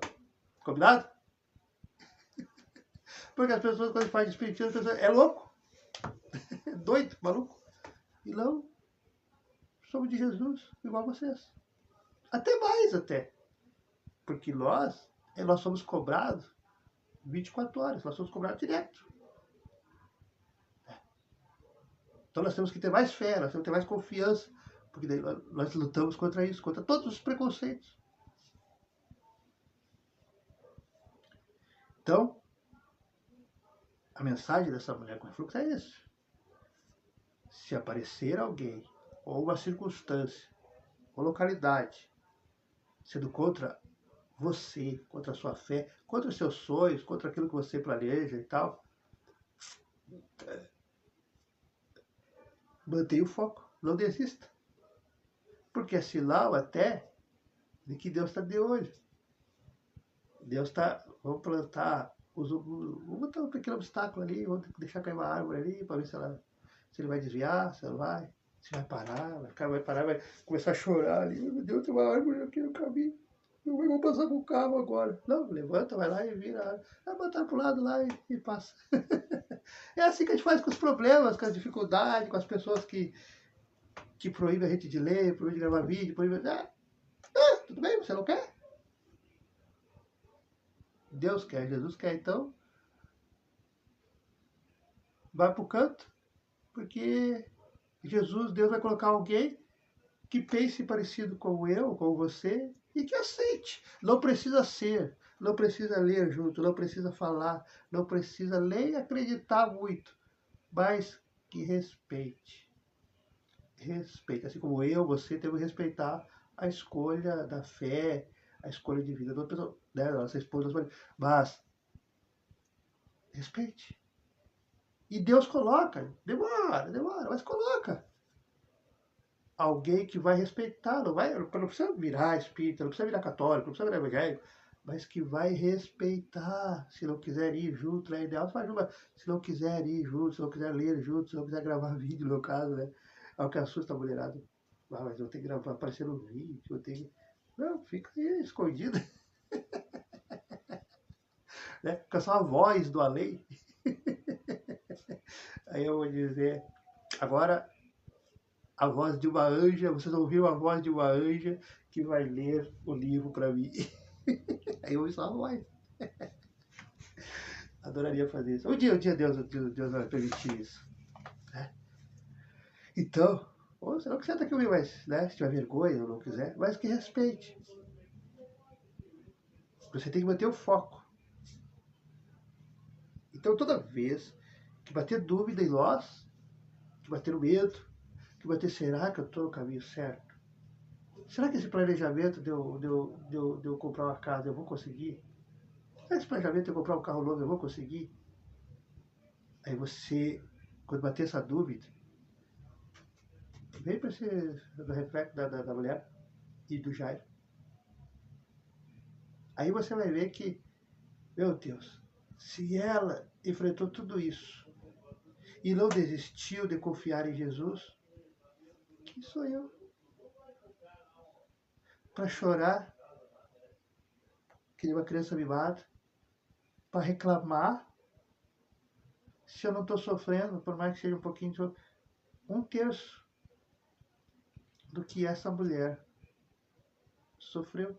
Combinado? Porque as pessoas, quando fazem espiritismo, as pessoas, é louco. doido, maluco. E não, somos de Jesus, igual vocês. Até mais, até. Porque nós somos cobrados 24 horas, nós somos cobrados direto. Então nós temos que ter mais fé, nós temos que ter mais confiança, porque daí nós lutamos contra isso, contra todos os preconceitos. Então, a mensagem dessa mulher com refluxo é isso. Se aparecer alguém, ou uma circunstância, ou localidade, sendo contra você, contra a sua fé, contra os seus sonhos, contra aquilo que você planeja e tal, mantenha o foco, não desista. Porque é sinal até de que Deus está de olho. Deus está, vamos plantar, vamos botar um pequeno obstáculo ali, vamos deixar cair uma árvore ali, para ver se ele vai desviar, se ele vai, se vai parar, vai parar, vai começar a chorar ali, meu Deus, tem uma árvore aqui no caminho, eu vou passar com o carro agora. Não, levanta, vai lá e vira, vai botar para o lado lá e passa. É assim que a gente faz com os problemas, com as dificuldades, com as pessoas que proíbem a gente de ler, proíbem de gravar vídeo, proíbem... tudo bem, você não quer? Deus quer, Jesus quer, então vai pro canto, porque Deus vai colocar alguém que pense parecido com eu, com você, e que aceite. Não precisa ser, não precisa ler junto, não precisa falar, não precisa ler e acreditar muito, mas que respeite. Respeite, assim como eu, você, temos que respeitar a escolha da fé, a escolha de vida da pessoa, né, da nossa esposa, mas respeite. E Deus coloca, demora, mas coloca alguém que vai respeitar, não precisa virar espírita, não precisa virar católico, não precisa virar evangélico, mas que vai respeitar. Se não quiser ir junto, é ideal, faz uma. Se não quiser ir junto, se não quiser ler junto, se não quiser gravar vídeo, no caso, né? É o que assusta a mulherada. Mas eu tenho que gravar, aparecer no vídeo, eu tenho que... Não, fica aí, escondido. Né? Fica só a voz do além. Aí eu vou dizer, agora, a voz de uma anja, vocês ouviram a voz de uma anja que vai ler o livro para mim. Aí eu ouvi só a voz. Adoraria fazer isso. Um dia Deus vai permitir isso. Né? Então, ou se não quiser tá aqui ouvir, mas, né, se tiver vergonha ou não quiser, mas que respeite. Você tem que manter o foco. Então, toda vez que bater dúvida em nós, que bater medo, que bater, será que eu estou no caminho certo? Será que esse planejamento de eu comprar uma casa eu vou conseguir? Será que esse planejamento de eu comprar um carro novo eu vou conseguir? Aí você, quando bater essa dúvida, vem para esse do reflexo da mulher e do Jairo. Aí você vai ver que, meu Deus, se ela enfrentou tudo isso e não desistiu de confiar em Jesus, quem sou eu? Para chorar, que nem uma criança mimada, para reclamar, se eu não estou sofrendo, por mais que seja um pouquinho, 1/3 do que essa mulher sofreu.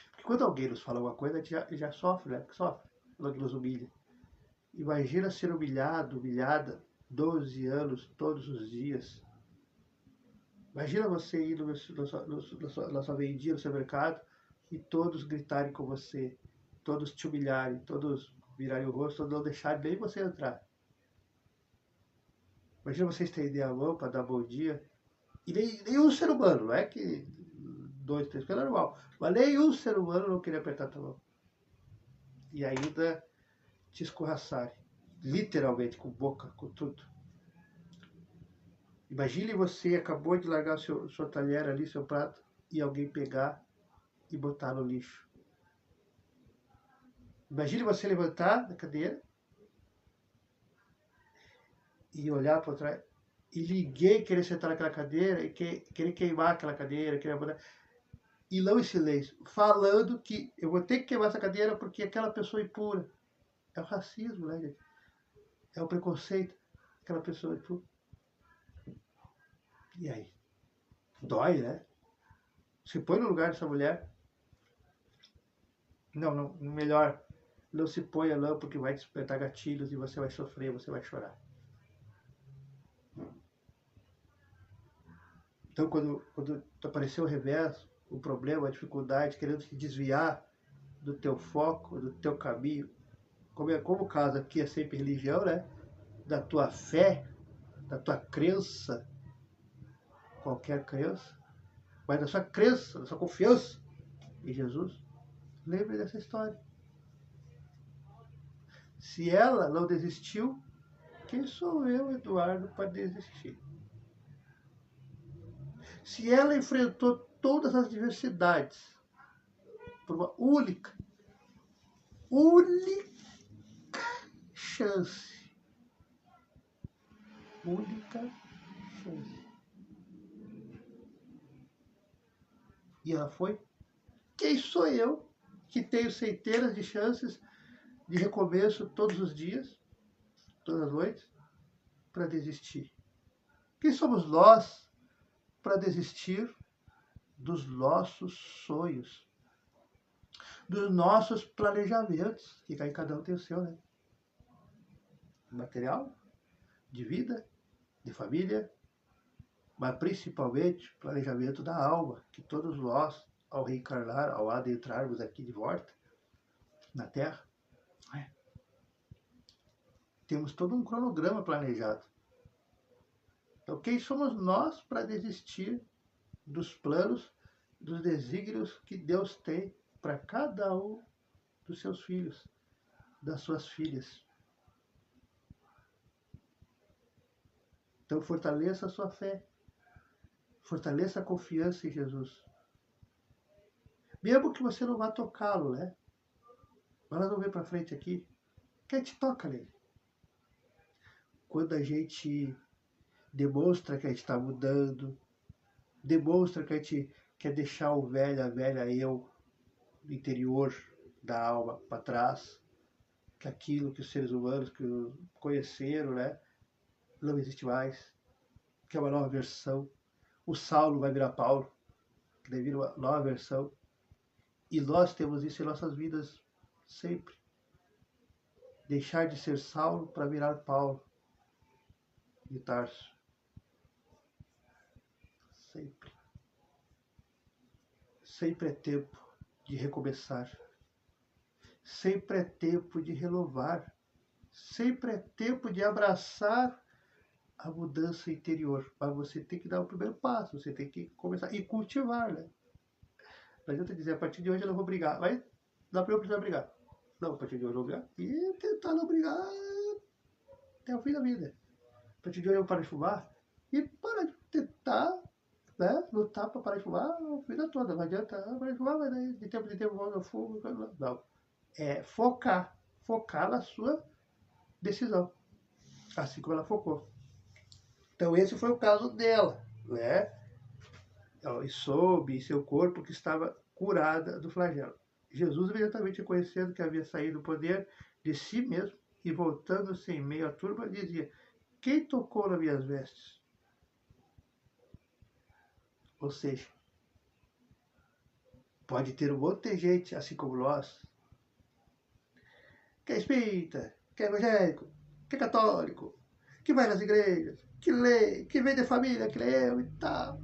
Porque quando alguém nos fala uma coisa, a gente já sofre, né? Sofre, quando nos humilha. Imagina ser humilhado, humilhada, 12 anos, todos os dias. Imagina você ir na sua vendinha, no seu mercado, e todos gritarem com você, todos te humilharem, todos virarem o rosto, todos não deixarem nem você entrar. Imagina você estender a mão para dar bom dia, e nenhum ser humano, não é que 2, 3, que é normal, mas nenhum ser humano não queria apertar a tua mão. E ainda te escorraçarem, literalmente, com boca, com tudo. Imagine você acabou de largar sua talher ali, seu prato, e alguém pegar e botar no lixo. Imagine você levantar da cadeira e olhar para trás e ninguém querer sentar naquela cadeira e querer queimar aquela cadeira, querer botar, e não em silêncio, falando que eu vou ter que queimar essa cadeira porque aquela pessoa é impura. É o racismo, né, gente? É o preconceito. aquela pessoa, tipo, e aí? Dói, né? Se põe no lugar dessa mulher. Não, melhor, não se ponha não, porque vai despertar gatilhos e você vai sofrer, você vai chorar. Então, quando apareceu o revés, o problema, a dificuldade, querendo te desviar do teu foco, do teu caminho, como o caso aqui é sempre religião, né? Da tua fé, da tua crença, qualquer crença, mas da sua crença, da sua confiança em Jesus, lembre dessa história. Se ela não desistiu, quem sou eu, Eduardo, para desistir? Se ela enfrentou todas as diversidades por uma única chance, única chance, e ela foi, quem sou eu que tenho centenas de chances de recomeço todos os dias, todas as noites, para desistir? Quem somos nós para desistir dos nossos sonhos, dos nossos planejamentos, que cada um tem o seu, né? Material, de vida, de família, mas principalmente planejamento da alma, que todos nós, ao reencarnar, ao adentrarmos aqui de volta na Terra, temos todo um cronograma planejado. Então, quem somos nós para desistir dos planos, dos desígnios que Deus tem para cada um dos seus filhos, das suas filhas? Então, fortaleça a sua fé. Fortaleça a confiança em Jesus. Mesmo que você não vá tocá-lo, né? Mas nós vamos ver para frente aqui. Quem te toca nele? Quando a gente demonstra que a gente está mudando, demonstra que a gente quer deixar o velho, a velha eu, interior da alma para trás, que aquilo que os seres humanos que conheceram, né, não existe mais, que é uma nova versão. O Saulo vai virar Paulo, que daí vira uma nova versão. E nós temos isso em nossas vidas sempre. Deixar de ser Saulo para virar Paulo de Tarso. Sempre. Sempre é tempo de recomeçar. Sempre é tempo de renovar. Sempre é tempo de abraçar a mudança interior. Mas você tem que dar o primeiro passo, você tem que começar e cultivar, né? Não adianta dizer, a partir de hoje eu não vou brigar. Mas dá para eu precisar brigar. Não, a partir de hoje eu vou brigar. E tentar não brigar até o fim da vida. A partir de hoje eu paro de fumar e para de tentar, né, lutar para parar de fumar a vida toda. Não adianta parar de fumar, mas daí de tempo eu fumo. Não. É focar. Focar na sua decisão. Assim como ela focou. Então esse foi o caso dela, né? E soube em seu corpo que estava curada do flagelo. Jesus, imediatamente reconhecendo que havia saído do poder de si mesmo e voltando-se em meio à turma, dizia: quem tocou nas minhas vestes? Ou seja, pode ter um monte de gente, assim como nós, que é espírita, que é evangélico, que é católico, que vai nas igrejas, que lê, que vem de família, que lê eu e tal.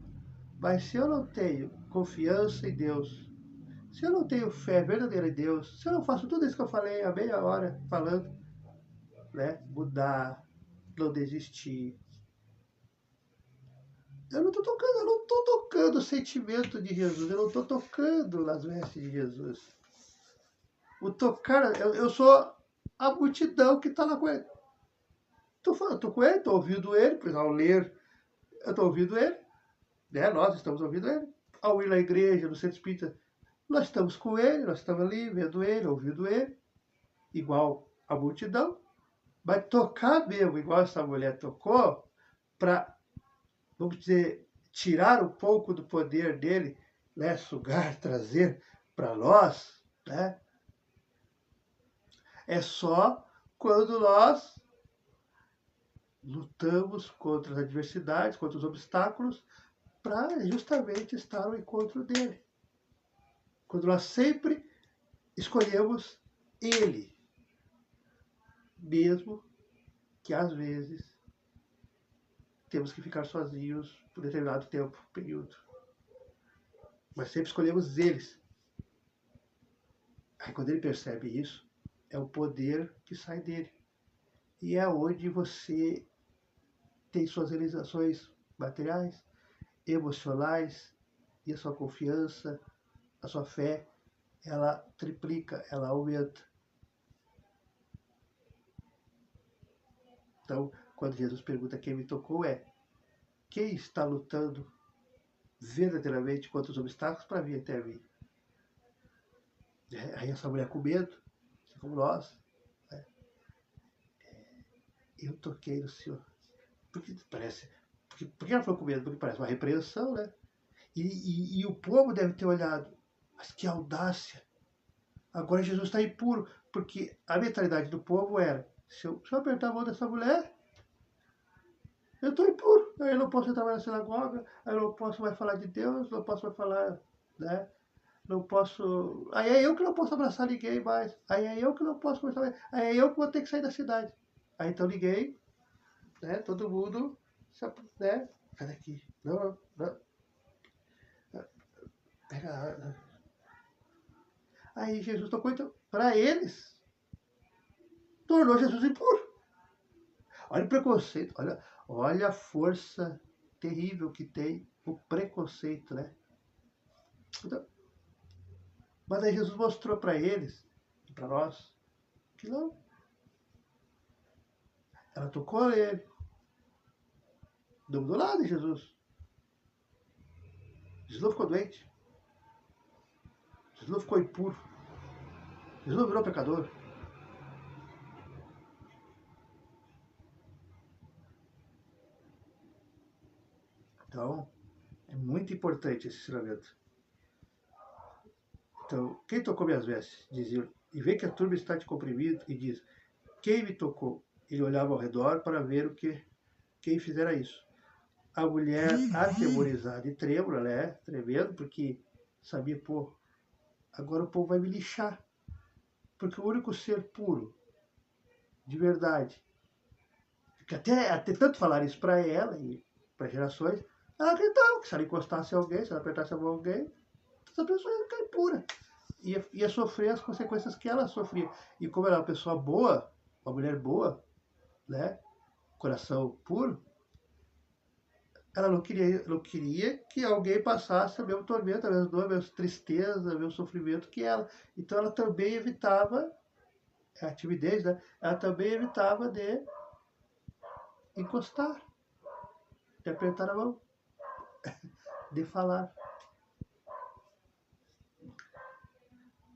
Mas se eu não tenho confiança em Deus, se eu não tenho fé verdadeira em Deus, se eu não faço tudo isso que eu falei há meia hora falando, né? Mudar, não desistir. Eu não estou tocando o sentimento de Jesus, eu não estou tocando nas vestes de Jesus. O tocar, eu sou a multidão que está lá com ele. Estou com ele, estou ouvindo ele, por exemplo, ao ler, eu estou ouvindo ele, né? Nós estamos ouvindo ele. Ao ir na igreja, no centro espírita, nós estamos com ele, nós estamos ali, vendo ele, ouvindo ele, igual a multidão. Mas tocar mesmo, igual essa mulher tocou, para, vamos dizer, tirar um pouco do poder dele, né, sugar, trazer para nós, né, é só quando nós lutamos contra as adversidades, contra os obstáculos, para justamente estar no encontro dele. Quando nós sempre escolhemos ele, mesmo que às vezes temos que ficar sozinhos por determinado tempo, período. Mas sempre escolhemos eles. Aí quando ele percebe isso, é o poder que sai dele. E é onde você tem suas realizações materiais, emocionais, e a sua confiança, a sua fé, ela triplica, ela aumenta. Então, quando Jesus pergunta quem me tocou, quem está lutando verdadeiramente contra os obstáculos para vir até mim? Aí essa mulher com medo, assim como nós, né? Eu toquei no Senhor. Porque parece. Por que ela falou com medo? Porque parece uma repreensão, né? E o povo deve ter olhado. Mas que audácia! Agora Jesus está impuro. Porque a mentalidade do povo era: se eu apertar a mão dessa mulher, eu estou impuro. Aí eu não posso entrar mais na sinagoga, aí eu não posso mais falar de Deus, não posso mais falar, né? Não posso. Aí é eu que não posso abraçar ninguém mais. Aí é eu que não posso conversar mais. Aí é eu que vou ter que sair da cidade. Aí então liguei, né? Todo mundo, né? Sai daqui. Não, não. Pega. Aí Jesus tocou, então, para eles, tornou Jesus impuro. Olha o preconceito, olha a força terrível que tem o preconceito, né? Então, mas aí Jesus mostrou para eles, e para nós, que não. Ela tocou nele. Não mudou nada em Jesus. Jesus não ficou doente. Jesus não ficou impuro. Jesus não virou pecador. Então, é muito importante esse ensinamento. Então, quem tocou minhas vestes? Dizia, e vê que a turma está de comprimido, e diz, quem me tocou? Ele olhava ao redor para ver quem fizera isso. A mulher, atemorizada e trêmula, né? Tremendo, porque sabia, pô, agora o povo vai me lixar. Porque o único ser puro, de verdade, que até tanto falar isso para ela e para gerações, ela acreditava que se ela encostasse em alguém, se ela apertasse a mão de alguém, essa pessoa ia ficar impura. Ia sofrer as consequências que ela sofria. E como ela é uma pessoa boa, uma mulher boa, né? Coração puro, ela não queria que alguém passasse a mesma tormenta, a mesma dor, a mesma tristeza, o mesmo sofrimento que ela. Então ela também evitava, a timidez, né? Ela também evitava de encostar, de apertar a mão, de falar.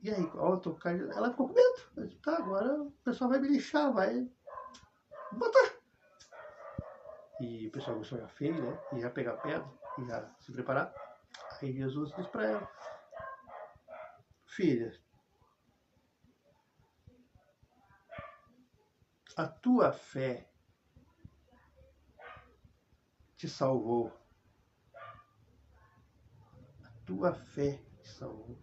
E aí, ao tocar, ela ficou com medo. Eu disse, tá, agora o pessoal vai me lixar, vai me matar. E o pessoal começou a ficar feio, né? E já pegar pedra, e já se preparar. Aí Jesus disse para ela, filha, a tua fé te salvou. A tua fé te salvou.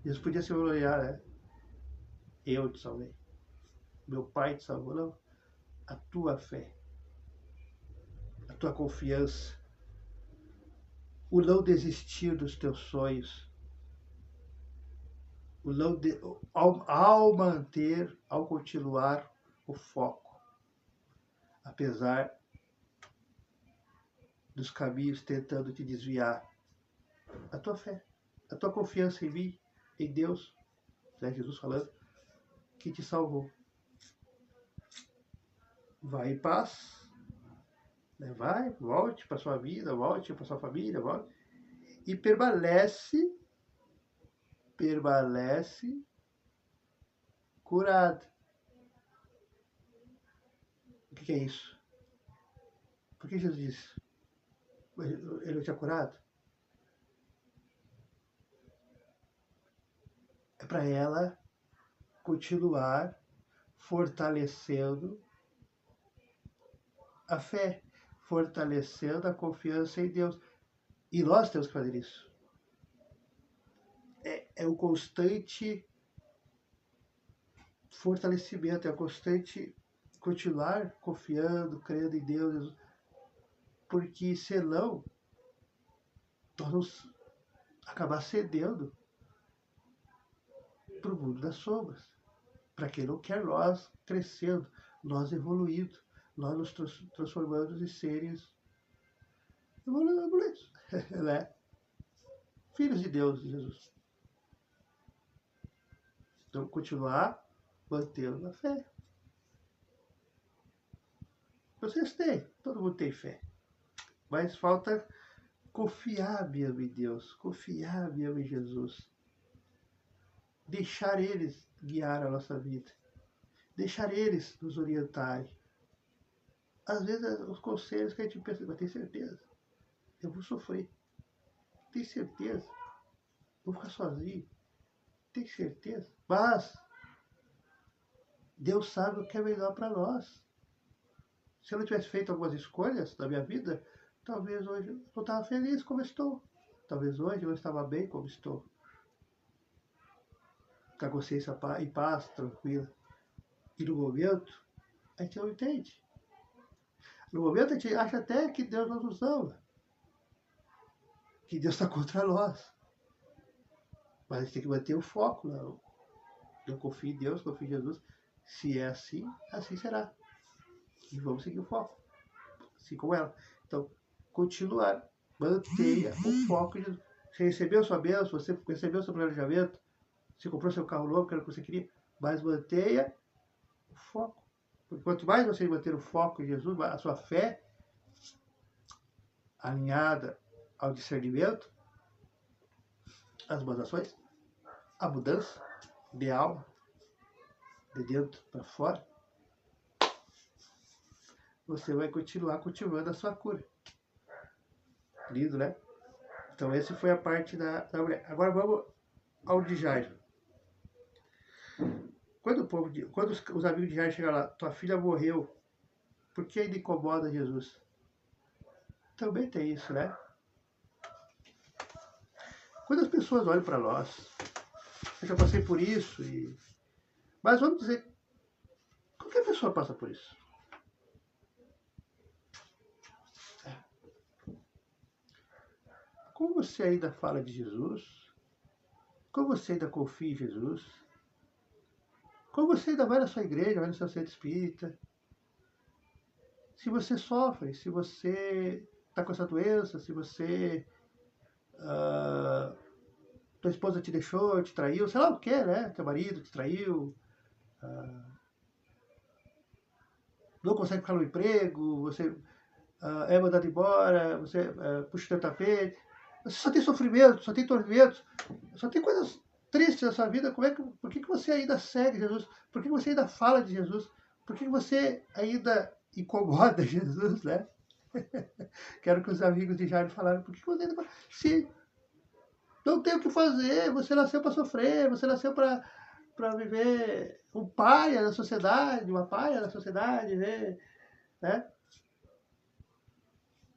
Jesus podia se gloriar, né? Eu te salvei. Meu pai te salvou. Não. A tua fé, a tua confiança, o não desistir dos teus sonhos, o não de, ao manter, ao continuar o foco, apesar dos caminhos tentando te desviar. A tua fé, a tua confiança em mim, em Deus, né, Jesus falando, que te salvou. Vai em paz, né? Vai, volte para sua vida, volte para sua família, volte, e permanece curado. O que é isso? Por que Jesus disse? Ele não tinha curado? É para ela continuar fortalecendo a fé, fortalecendo a confiança em Deus. E nós temos que fazer isso. É o constante fortalecimento, é o constante continuar confiando, crendo em Deus, porque senão nós vamos acabar cedendo para o mundo das sombras, para quem não quer nós crescendo, nós evoluindo, nós nos transformando em seres evoluídos, né? Filhos de Deus, de Jesus. Então, continuar mantendo a fé. Vocês têm, todo mundo tem fé. Mas falta confiar mesmo em Deus, confiar mesmo em Jesus. Deixar eles guiar a nossa vida. Deixar eles nos orientarem. Às vezes, os conselhos que a gente pensa, mas tem certeza, eu vou sofrer. Tem certeza, vou ficar sozinho. Tem certeza. Mas Deus sabe o que é melhor para nós. Se eu não tivesse feito algumas escolhas na minha vida, talvez hoje eu não estava feliz como estou. Talvez hoje eu não estava bem como estou. Com a consciência em paz, tranquila. E no momento, a gente não entende. No momento, a gente acha até que Deus não nos ama. Que Deus está contra nós. Mas a gente tem que manter o foco. Não. Eu confio em Deus, confio em Jesus. Se é assim, assim será. E vamos seguir o foco. Assim como ela. Então, continuar. Mantenha o foco. Você recebeu sua bênção, você recebeu seu planejamento, você comprou seu carro novo, que era o que você queria, mas mantenha o foco. Porque quanto mais você manter o foco em Jesus, a sua fé alinhada ao discernimento, as boas ações, a mudança de alma, de dentro para fora, você vai continuar cultivando a sua cura. Lindo, né? Então, essa foi a parte da mulher. Agora vamos ao de Jairo. Quando os amigos de Jairo chegam lá, tua filha morreu, por que ainda incomoda Jesus? Também tem isso, né? Quando as pessoas olham para nós, eu já passei por isso, mas vamos dizer, qualquer pessoa passa por isso. Como você ainda fala de Jesus? Como você ainda confia em Jesus? Como você ainda vai na sua igreja, vai no seu centro espírita? Se você sofre, se você está com essa doença, se você... tua esposa te deixou, te traiu, sei lá o que, né? Teu marido te traiu, não consegue ficar no emprego, você é mandado embora, você puxa o teu tapete, você só tem sofrimento, só tem tormentos, só tem coisas tristes na sua vida. Por que você ainda segue Jesus? Por que você ainda fala de Jesus? Por que você ainda incomoda Jesus, né? Quero que os amigos de Jairo falaram, por que você ainda fala? Se não tem o que fazer, você nasceu para sofrer, você nasceu para viver um paia da sociedade, uma paia da sociedade, né?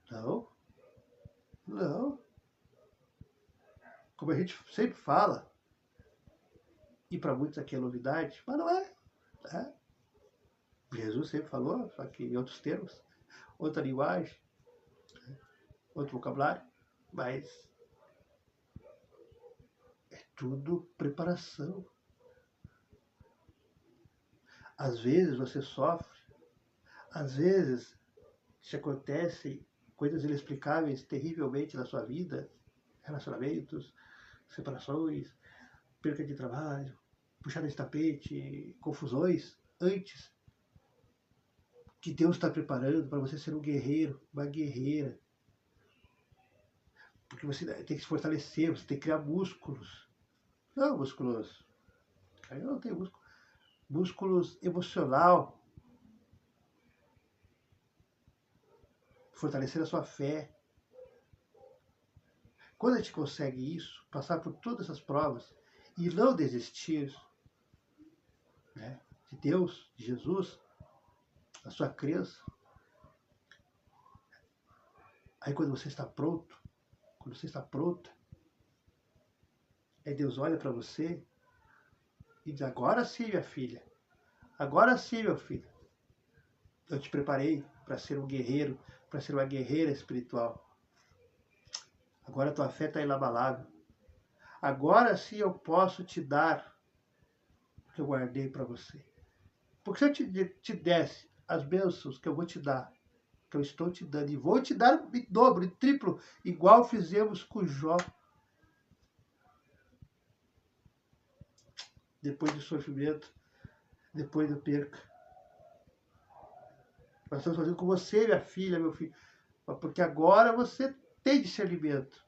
Não, não. Como a gente sempre fala, e para muitos aqui é novidade, mas não é. Né? Jesus sempre falou, só que em outros termos, outra linguagem, outro vocabulário, mas é tudo preparação. Às vezes você sofre, às vezes te acontecem coisas inexplicáveis terrivelmente na sua vida, relacionamentos, separações, perca de trabalho, puxar esse tapete, confusões, antes que Deus está preparando para você ser um guerreiro, uma guerreira. Porque você tem que se fortalecer, você tem que criar músculos. Não músculos. Eu não tenho músculo. Músculos emocional. Fortalecer a sua fé. Quando a gente consegue isso, passar por todas essas provas e não desistir, né, de Deus, de Jesus, da sua crença, Aí quando você está pronto, quando você está pronta, aí Deus olha para você e diz, agora sim, minha filha, agora sim, meu filho, eu te preparei para ser um guerreiro, para ser uma guerreira espiritual. Agora a tua fé está inabalável. Agora sim eu posso te dar o que eu guardei para você. Porque se eu te desse as bênçãos que eu vou te dar, que eu estou te dando, e vou te dar em dobro, em triplo, igual fizemos com Jó, depois do sofrimento, depois da perca. Nós estamos fazendo com você, minha filha, meu filho, porque agora você tem discernimento.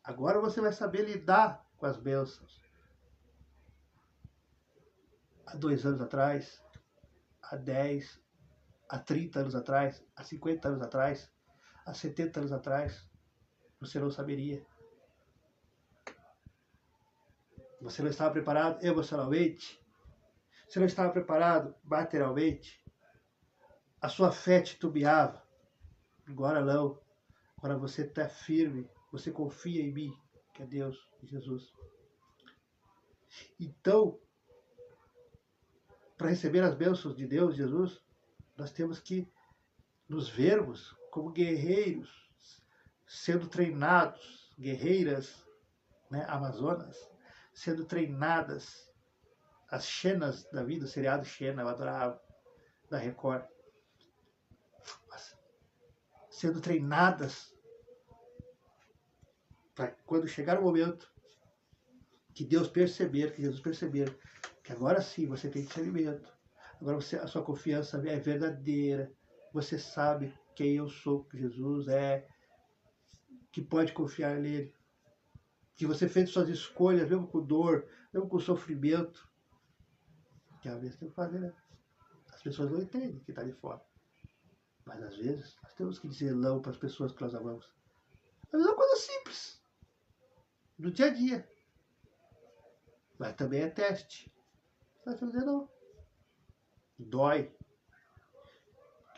Agora você vai saber lidar com as bênçãos. Há 2 anos atrás, há 10, há 30 anos atrás, há 50 anos atrás, há 70 anos atrás, você não saberia. Você não estava preparado emocionalmente, você não estava preparado materialmente, a sua fé titubeava. Agora não, agora você está firme, você confia em mim, que é Deus, Jesus. Então, para receber as bênçãos de Deus, Jesus, nós temos que nos vermos como guerreiros, sendo treinados, guerreiras, né, amazonas, sendo treinadas, as Xenas da vida, o seriado Xena, eu adorava, da Record, sendo treinadas para quando chegar o momento que Deus perceber, que Jesus perceber, que agora sim você tem discernimento, agora a sua confiança é verdadeira, você sabe quem eu sou, que Jesus é, que pode confiar nele, que você fez suas escolhas, mesmo com dor, mesmo com sofrimento, que às vezes tem que fazer, né? As pessoas não entendem que está de fora. Mas às vezes nós temos que dizer não para as pessoas que nós amamos. Às vezes é uma coisa simples, do dia a dia. Mas também é teste. Você vai dizer não. Dói.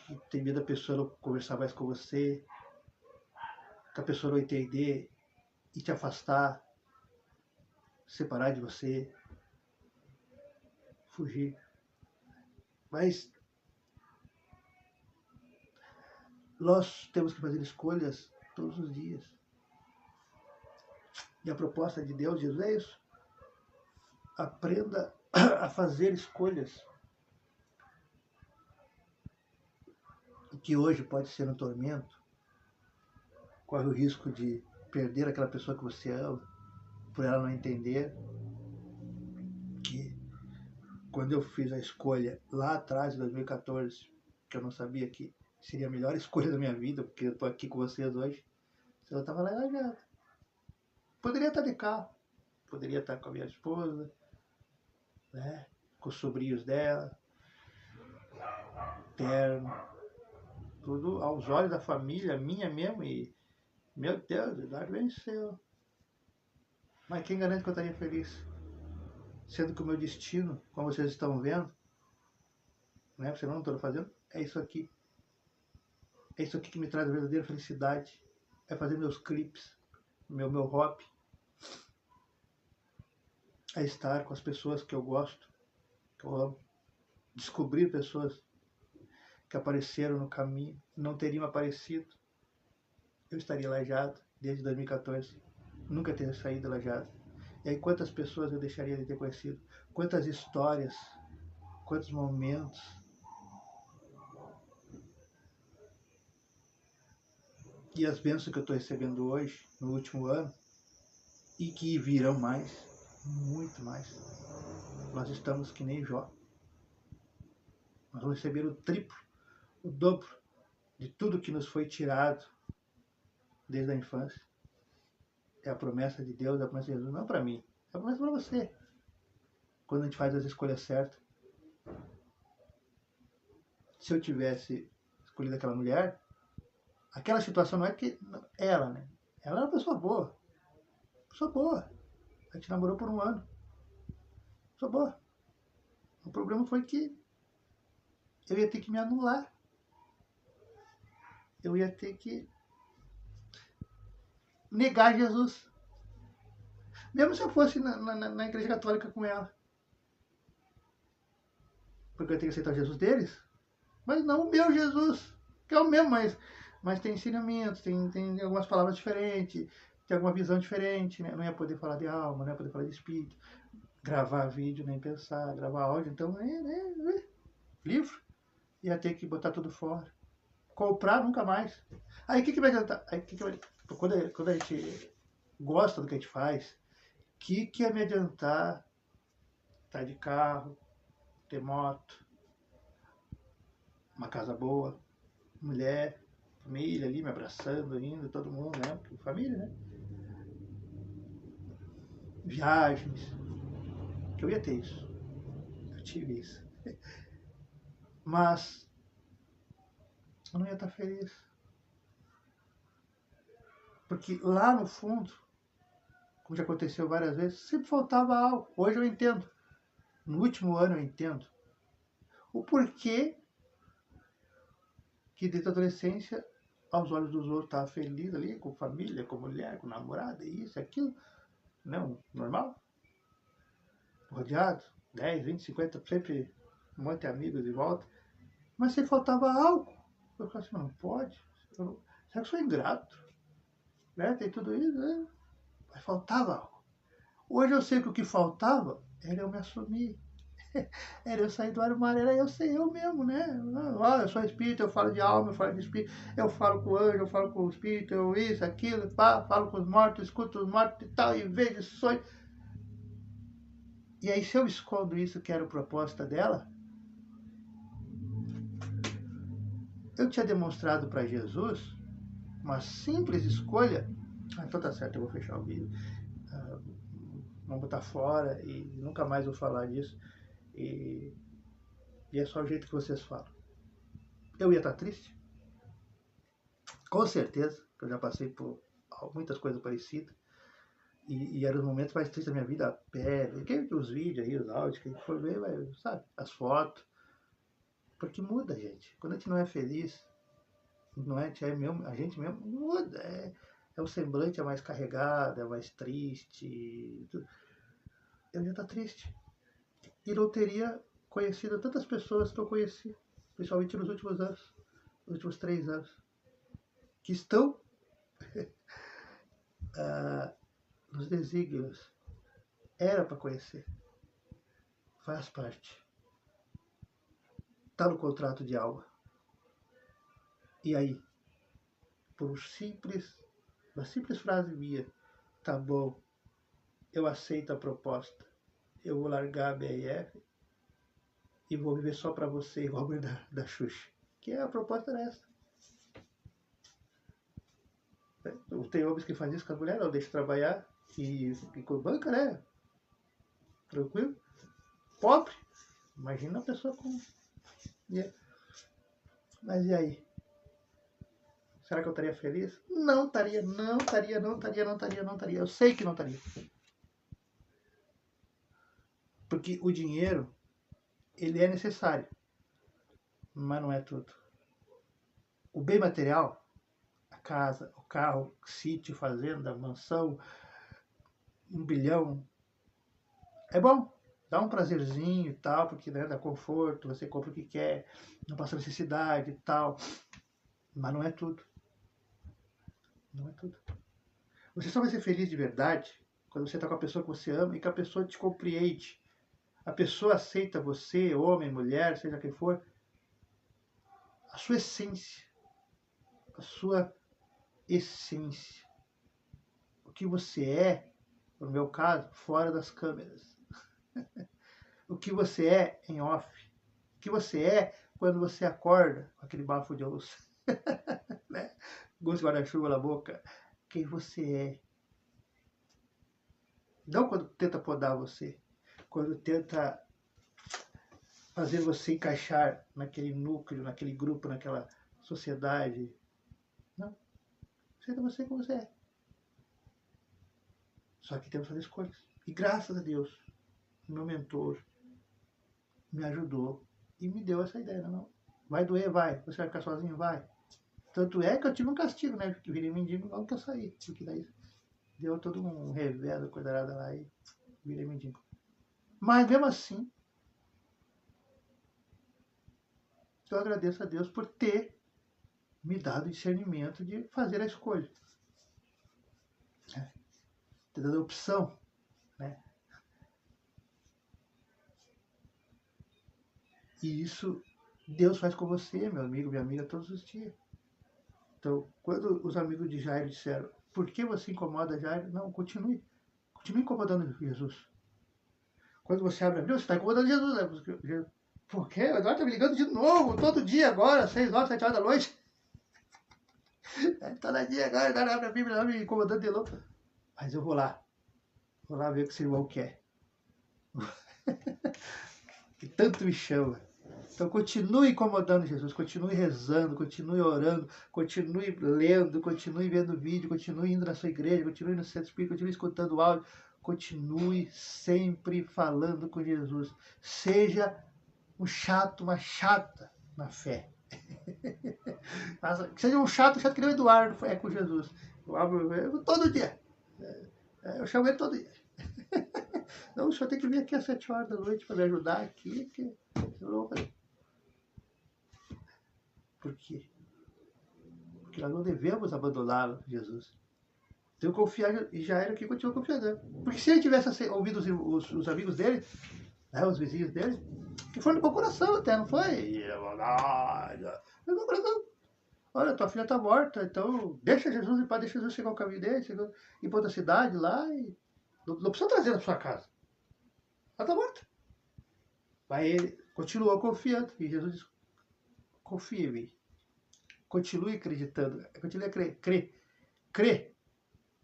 Que tem medo da pessoa não conversar mais com você, que a pessoa não entender e te afastar, separar de você, fugir. Mas nós temos que fazer escolhas todos os dias. E a proposta de Deus, Jesus, é isso. Aprenda a fazer escolhas. O que hoje pode ser um tormento, corre o risco de perder aquela pessoa que você ama, por ela não entender que quando eu fiz a escolha lá atrás, em 2014, que eu não sabia que seria a melhor escolha da minha vida, porque eu estou aqui com vocês hoje, eu estava lá em Lajado. Poderia estar de carro, poderia estar com a minha esposa, né, com os sobrinhos dela, terno, tudo aos olhos da família, minha mesmo, e meu Deus, o Eduardo venceu. Mas quem garante que eu estaria feliz? Sendo que o meu destino, como vocês estão vendo, né, você não estou fazendo, é isso aqui. É isso aqui que me traz a verdadeira felicidade. É fazer meus clipes, meu hobby. É estar com as pessoas que eu gosto, que eu amo. Descobrir pessoas que apareceram no caminho, não teriam aparecido. Eu estaria Lajado desde 2014. Nunca teria saído Lajado. E aí quantas pessoas eu deixaria de ter conhecido? Quantas histórias, quantos momentos. E as bênçãos que eu estou recebendo hoje, no último ano, e que virão mais, muito mais. Nós estamos que nem Jó. Nós vamos receber o triplo, o dobro de tudo que nos foi tirado desde a infância. É a promessa de Deus, é a promessa de Jesus, não para mim, é a promessa para você. Quando a gente faz as escolhas certas. Se eu tivesse escolhido aquela mulher, aquela situação não é que ela, né? Ela era uma pessoa boa. Pessoa boa. A gente namorou por 1 ano. Pessoa boa. O problema foi que eu ia ter que me anular. Eu ia ter que negar Jesus. Mesmo se eu fosse na igreja católica com ela. Porque eu tenho que aceitar o Jesus deles. Mas não o meu Jesus, que é o mesmo, mas tem ensinamentos, tem algumas palavras diferentes, tem alguma visão diferente, né? Não ia poder falar de alma, não ia poder falar de espírito, gravar vídeo, nem pensar, gravar áudio, então, livro, ia ter que botar tudo fora. Comprar nunca mais. Aí o que vai adiantar? Aí, quando a gente gosta do que a gente faz, o que ia me adiantar estar de carro, ter moto, uma casa boa, mulher, família ali me abraçando, indo, todo mundo, né? Família, né? Viagens. Que eu ia ter isso. Eu tive isso. Mas eu não ia estar feliz. Porque lá no fundo, como já aconteceu várias vezes, sempre faltava algo. Hoje eu entendo. No último ano eu entendo o porquê que desde a adolescência, aos olhos dos outros, estava feliz ali, com família, com mulher, com namorada, isso, aquilo. Não, normal. Rodeado, 10, 20, 50, sempre um monte de amigos de volta. Mas se faltava algo, eu falei assim, não pode. Será que eu sou ingrato? Né? Tem tudo isso, né? Mas faltava algo. Hoje eu sei que o que faltava era eu me assumir. Era eu sair do armário, era eu ser eu mesmo, né? Eu sou espírito, eu falo de alma, eu falo de espírito, eu falo com o anjo, eu falo com o espírito, eu isso, aquilo, pá, falo com os mortos, escuto os mortos e tal, e vejo sonhos. E aí, se eu escondo isso que era a proposta dela, eu tinha demonstrado para Jesus uma simples escolha. Então tá certo, eu vou fechar o vídeo. Vamos botar fora e nunca mais vou falar disso. E é só o jeito que vocês falam. Eu ia estar triste? Com certeza, eu já passei por muitas coisas parecidas. E eram os momentos mais tristes da minha vida, a pele, os vídeos aí, os áudios, que a gente for ver, sabe, as fotos. Porque muda, gente. Quando a gente não é feliz, não é, a gente mesmo muda. É o semblante é mais carregado, é mais triste. Eu ia estar triste. E não teria conhecido tantas pessoas que eu conheci, principalmente nos últimos anos, nos últimos 3 anos, que estão nos desígnios. Era para conhecer. Faz parte. Está no contrato de alma. E aí, por uma simples frase minha, tá bom, eu aceito a proposta, eu vou largar a BRF e vou viver só para você, igual a da Xuxa. Que é a proposta dessa. Tem homens que fazem isso com a mulher, não deixa trabalhar e com banca, né? Tranquilo. Pobre. Imagina a pessoa com. Mas e aí? Será que eu estaria feliz? Não estaria, não estaria, não estaria, não estaria, não estaria. Eu sei que não estaria. Porque o dinheiro, ele é necessário, mas não é tudo. O bem material, a casa, o carro, o sítio, fazenda, mansão, 1 bilhão, é bom. Dá um prazerzinho e tal, porque né, dá conforto, você compra o que quer, não passa necessidade e tal. Mas não é tudo. Não é tudo. Você só vai ser feliz de verdade quando você está com a pessoa que você ama e que a pessoa te compreende. A pessoa aceita você, homem, mulher, seja quem for, a sua essência. A sua essência. O que você é, no meu caso, fora das câmeras. O que você é em off. O que você é quando você acorda com aquele bafo de osso. Né? Gosto de guarda-chuva na boca. Quem você é. Não quando tenta podar você. Quando tenta fazer você encaixar naquele núcleo, naquele grupo, naquela sociedade. Não. Seja você como você é. Só que temos que fazer escolhas. E graças a Deus, meu mentor me ajudou e me deu essa ideia. Não, vai doer, vai. Você vai ficar sozinho, vai. Tanto é que eu tive um castigo, né? Porque eu virei mendigo logo que eu saí. Porque daí deu todo um revés da coisa lá e virei mendigo. Mas mesmo assim, eu agradeço a Deus por ter me dado o discernimento de fazer a escolha. Né? Ter dado a opção. Né? E isso Deus faz com você, meu amigo, minha amiga, todos os dias. Então, quando os amigos de Jairo disseram, por que você incomoda Jairo? Não, continue. Continue incomodando Jesus. Quando você abre a Bíblia, você está incomodando Jesus. Né? Por quê? O Eduardo está me ligando de novo, todo dia agora, 6 horas, 7 horas da noite. Todo dia agora, ele abre a Bíblia, me incomodando de novo. Mas eu vou lá ver o que esse irmão quer. Que tanto me chama. Então continue incomodando Jesus, continue rezando, continue orando, continue lendo, continue vendo vídeo, continue indo na sua igreja, continue no centro espírita, continue escutando áudio, continue sempre falando com Jesus. Seja um chato, uma chata na fé. Seja um chato que nem o Eduardo é com Jesus. Eu abro todo dia. Eu chamo ele todo dia. Não, o senhor tem que vir aqui às 7 horas da noite para me ajudar aqui, que eu não vou fazer. Por quê? Porque nós não devemos abandoná-lo, Jesus. Então confiar em Jairo que continua confiando. Porque se ele tivesse ouvido os amigos dele, né, os vizinhos dele, que foram com o coração até, não foi? Meu coração. Olha, tua filha está morta, então deixa Jesus ir para deixa Jesus chegar ao caminho dele, ir para outra cidade lá e não precisa trazer na sua casa. Ela está morta. Mas ele continuou confiando. E Jesus disse, confia em mim. Continue acreditando. Continue a crer.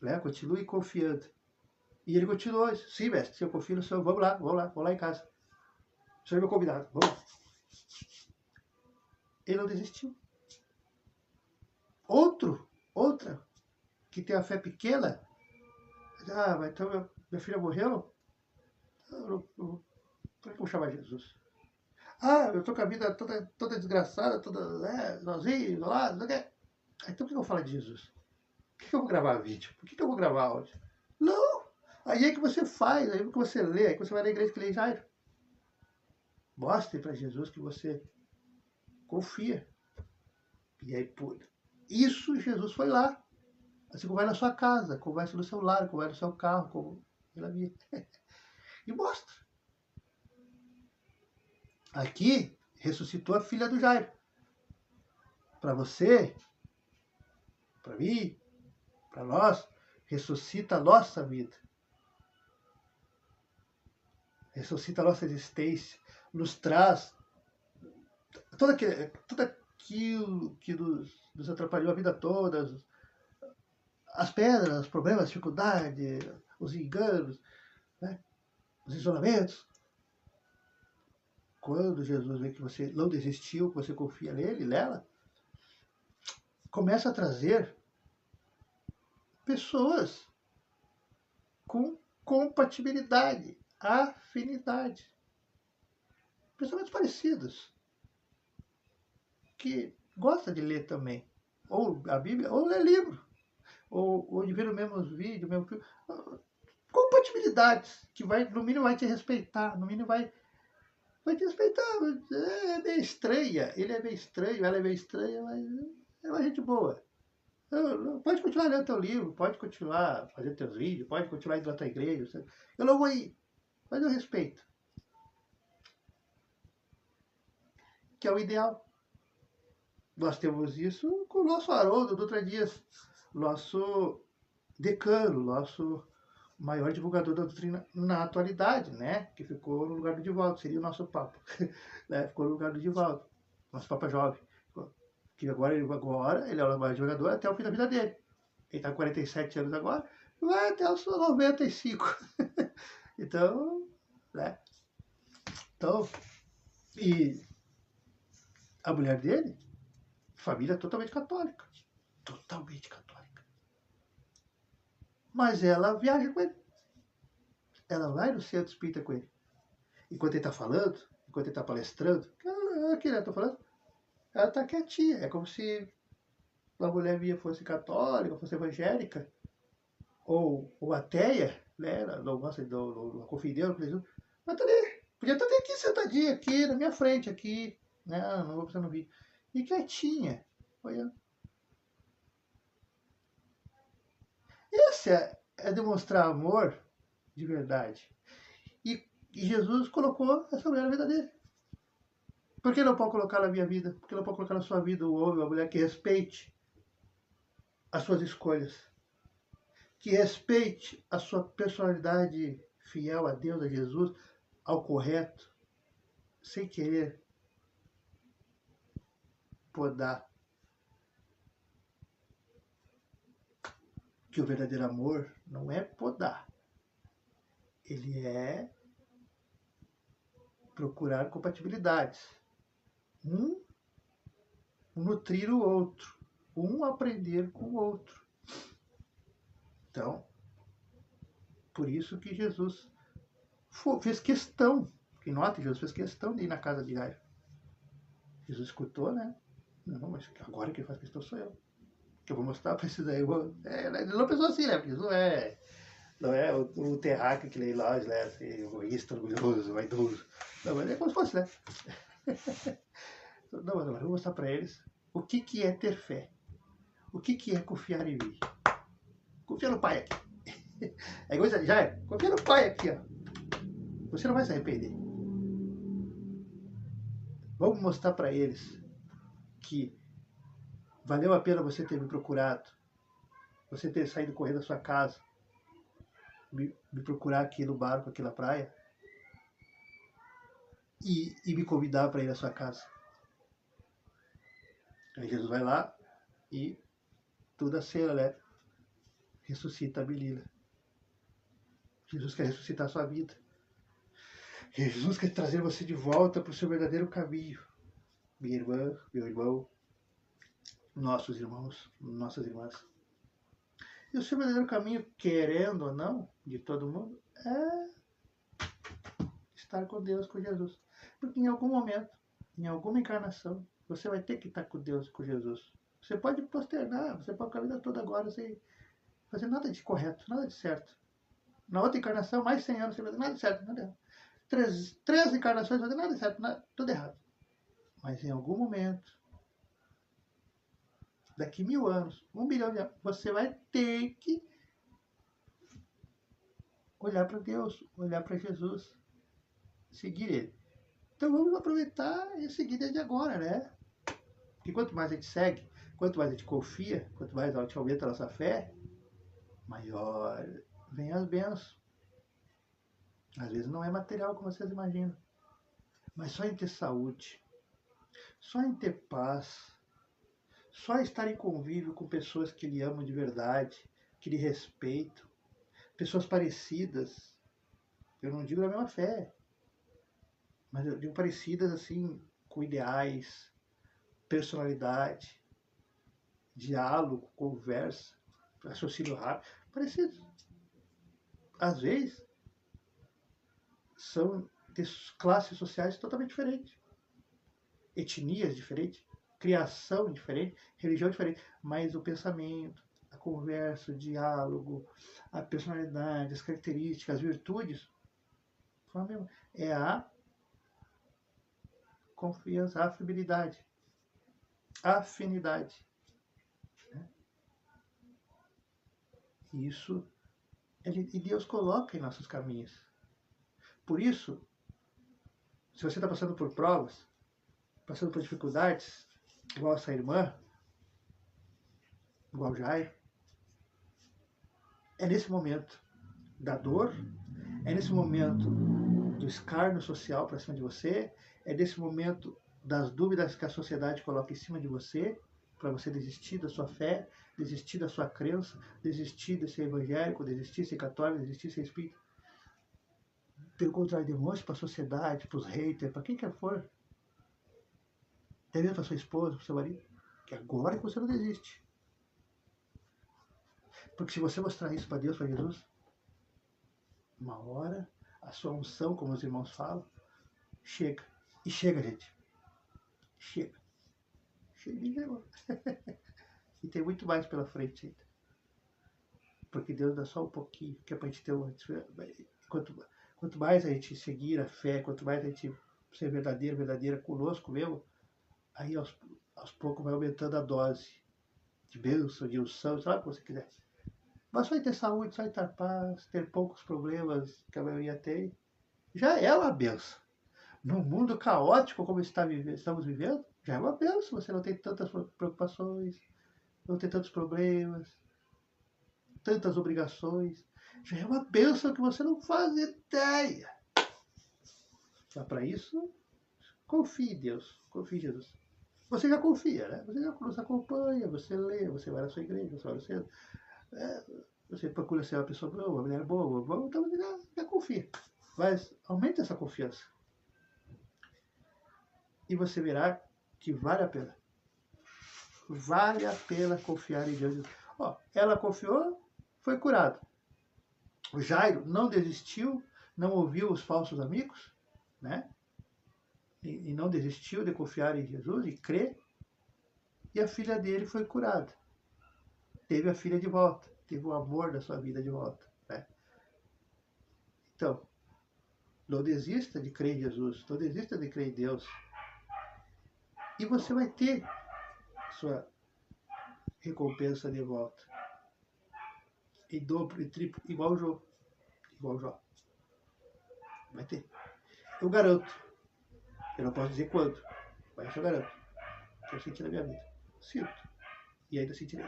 Né? Continue confiando. E ele continuou. Sim, mestre, se eu confio no senhor, vamos lá em casa. O senhor é meu convidado, vamos lá. Ele não desistiu. Outra, que tem a fé pequena, mas então minha filha morreu? Por que eu vou chamar Jesus? Eu tô com a vida toda desgraçada, toda sozinho, isolado, não sei o quê. Então por que eu vou falar de Jesus? Por que eu vou gravar vídeo? Por que eu vou gravar áudio? Não! Aí é que você faz, aí é que você lê, aí que você vai na igreja que lê Jairo. Mostre para Jesus que você confia. E aí, por isso, Jesus foi lá. Assim como vai na sua casa, como vai no seu lar, como vai no seu carro, como pela vida. E mostra. Aqui, ressuscitou a filha do Jairo. Para você, para mim, para nós, ressuscita a nossa vida. Ressuscita a nossa existência. Nos traz tudo aquilo que nos atrapalhou a vida toda. As pedras, os problemas, as dificuldades, os enganos, né? Os isolamentos. Quando Jesus vê que você não desistiu, que você confia nele, nela, começa a trazer pessoas com compatibilidade, afinidade. Pensamentos parecidos. Que gosta de ler também. Ou a Bíblia, ou ler livro. Ou de ver o mesmo vídeo, o mesmo filme. Compatibilidades, que no mínimo vai te respeitar, no mínimo vai te respeitar. É meio estranha, ele é meio estranho, ela é meio estranha, mas é uma gente boa. Pode continuar lendo teu livro, pode continuar fazendo teus vídeos, pode continuar indo na tua igreja. Sabe? Eu não vou ir, mas eu respeito. Que é o ideal. Nós temos isso com o nosso Haroldo Dutra Dias, nosso decano, nosso maior divulgador da doutrina na atualidade, né? Que ficou no lugar do Divaldo, seria o nosso Papa. Né? Ficou no lugar do Divaldo, nosso Papa Jovem. Que agora ele é o maior divulgador até o fim da vida dele. Ele está com 47 anos agora, vai até os 95. Então, né? Então, e a mulher dele, família totalmente católica. Totalmente católica. Mas ela viaja com ele. Ela vai no centro espírita com ele. Enquanto ele está falando, enquanto ele está palestrando, aqui, né, tô falando, ela está quietinha. É como se a mulher minha fosse católica, fosse evangélica. ou ateia, né? Não gosta não confia em Deus, mas tá ali, podia estar aqui sentadinha aqui na minha frente aqui, né? Não vou precisar no vídeo. E quietinha, olhando. Esse é demonstrar amor de verdade. E Jesus colocou essa mulher na vida dele. Por que não pode colocar na minha vida? Por que não pode colocar na sua vida o homem, a mulher que respeite as suas escolhas? Que respeite a sua personalidade fiel a Deus, a Jesus, ao correto, sem querer podar. Que o verdadeiro amor não é podar. Ele é procurar compatibilidades. Um nutrir o outro. Um aprender com o outro. Então, por isso que Jesus fez questão, que nota, Jesus fez questão de ir na casa de Jairo. Jesus escutou, né? Não, mas agora quem faz questão sou eu. Que eu vou mostrar para esses aí. Ele não pensou assim, né? Porque isso não é o terráqueo que lê lá, né? Assim, egoísta, orgulhoso, vaidoso. Não, mas é como se fosse, né? Não, mas eu vou mostrar para eles o que é ter fé. O que é confiar em mim. Confia no Pai aqui. É igual já é. Confia no Pai aqui, ó. Você não vai se arrepender. Vamos mostrar para eles que valeu a pena você ter me procurado, você ter saído correndo da sua casa, me procurar aqui no barco, aqui na praia, e me convidar para ir à sua casa. Aí Jesus vai lá e toda a cena, né? Ressuscita a menina. Jesus quer ressuscitar a sua vida. Jesus quer trazer você de volta para o seu verdadeiro caminho. Minha irmã, meu irmão, nossos irmãos, nossas irmãs. E o seu verdadeiro caminho, querendo ou não, de todo mundo, é estar com Deus, com Jesus. Porque em algum momento, em alguma encarnação, você vai ter que estar com Deus, com Jesus. Você pode postergar, você pode ficar a vida toda agora sem fazer nada de correto, nada de certo. Na outra encarnação, mais 100 anos, você vai fazer nada de certo, nada errado. Três encarnações, não vai fazer nada de certo, nada, tudo errado. Mas em algum momento, daqui 1000 anos, 1 bilhão de anos, você vai ter que olhar para Deus, olhar para Jesus, seguir Ele. Então vamos aproveitar e seguir desde agora, né? Porque quanto mais a gente segue, quanto mais a gente confia, quanto mais a gente aumenta a nossa fé, maior vem as bênçãos. Às vezes não é material como vocês imaginam, mas só em ter saúde, só em ter paz, só estar em convívio com pessoas que lhe amam de verdade, que lhe respeitam, pessoas parecidas. Eu não digo da mesma fé, mas eu digo parecidas assim, com ideais, personalidade, diálogo, conversa, raciocínio rápido, parecidos. Às vezes, são de classes sociais totalmente diferentes, etnias diferentes, criação diferente, religião diferente, mas o pensamento, a conversa, o diálogo, a personalidade, as características, as virtudes, é a confiança, a afabilidade, a afinidade. Né? Isso e Deus coloca em nossos caminhos. Por isso, se você está passando por provas, passando por dificuldades, igual essa irmã, igual Jairo, é nesse momento da dor, é nesse momento do escárnio social para cima de você, é nesse momento das dúvidas que a sociedade coloca em cima de você, para você desistir da sua fé, desistir da sua crença, desistir de ser evangélico, desistir de ser católico, desistir de ser espírita. Pelo contrário, demonstre para a sociedade, para os haters, para quem quer for, até mesmo para sua esposa, para seu marido, que agora que você não desiste. Porque se você mostrar isso para Deus, para Jesus, uma hora, a sua unção, como os irmãos falam, chega. E chega, gente. Chega. Chega. E tem muito mais pela frente ainda. porque Deus dá só um pouquinho, que é para a gente ter uma... Quanto mais a gente seguir a fé, quanto mais a gente ser verdadeira conosco mesmo, aí aos poucos vai aumentando a dose de bênção, de unção, sabe o que você quiser. Mas só em ter saúde, só em ter paz, ter poucos problemas que a maioria tem, já é uma benção. Num mundo caótico como estamos vivendo, já é uma benção. Você não tem tantas preocupações, não tem tantos problemas, tantas obrigações. Já é uma benção que você não faz ideia. Mas para isso, confie em Deus, confie em Jesus. Você já confia, né? Você já nos acompanha, você lê, você vai na sua igreja, você vai no centro. Você procura ser uma pessoa boa, uma mulher boa, então você já confia. Mas aumente essa confiança. E você verá que vale a pena. Vale a pena confiar em Deus. Ó, ela confiou, foi curado. O Jairo não desistiu, não ouviu os falsos amigos, né? E não desistiu de confiar em Jesus e crer. E a filha dele foi curada. Teve a filha de volta, teve o amor da sua vida de volta, né? Então, não desista de crer em Jesus, não desista de crer em Deus. E você vai ter sua recompensa de volta. Em dobro e triplo, igual o Jó. Igual o Jó. Vai ter. Eu garanto. Eu não posso dizer quando, mas eu garanto. Que eu senti na minha vida. Sinto. E ainda sentirei.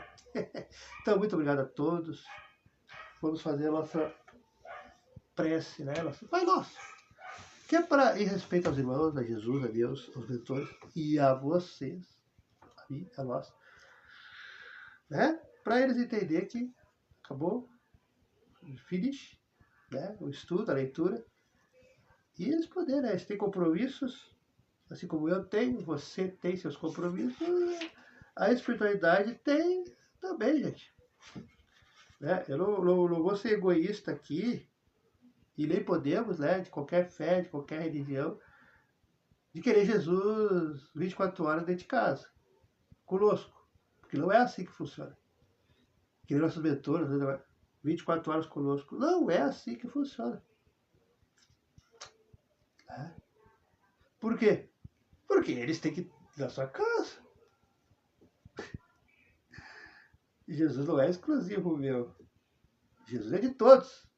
Então, muito obrigado a todos. Vamos fazer a nossa prece, né? Pai Nosso. Que é para, em respeito aos irmãos, a Jesus, a Deus, aos mentores e a vocês, a mim, a nós, né? Para eles entenderem que acabou, finish, né? O estudo, a leitura, e eles poderem, né? Eles têm compromissos, assim como eu tenho, você tem seus compromissos, a espiritualidade tem também, gente. Né? Eu não vou ser egoísta aqui, e nem podemos, né? De qualquer fé, de qualquer religião, de querer Jesus 24 horas dentro de casa, conosco. Porque não é assim que funciona. Que nem nossos mentores, 24 horas conosco. Não é assim que funciona. Por quê? Porque eles têm que ir na sua casa. Jesus não é exclusivo meu. Jesus é de todos.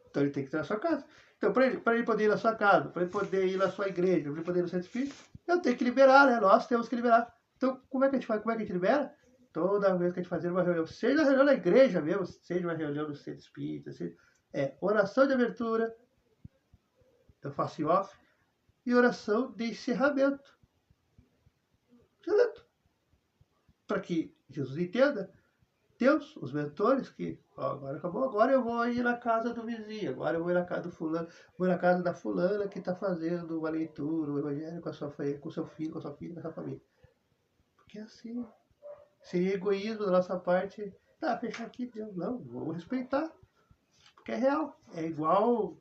Então ele tem que estar na sua casa. Então, para ele poder ir na sua casa, para ele poder ir na sua igreja, para ele poder ir no Centro Espírita, eu tenho que liberar, né? Nós temos que liberar. Então, como é que a gente faz? Como é que a gente libera? Toda vez que a gente fazer uma reunião, seja uma reunião na igreja mesmo, seja uma reunião no Centro Espírita, seja, oração de abertura, eu faço em off, e oração de encerramento. Para que Jesus entenda, Deus, os mentores, que agora acabou, agora eu vou ir na casa do vizinho, agora eu vou ir na casa do fulano, vou na casa da fulana que está fazendo uma leitura, o evangelho com com seu filho, com a sua filha, com a sua família. Porque é assim, seria egoísmo da nossa parte, fechar aqui, Deus, não, vamos respeitar, porque é real, é igual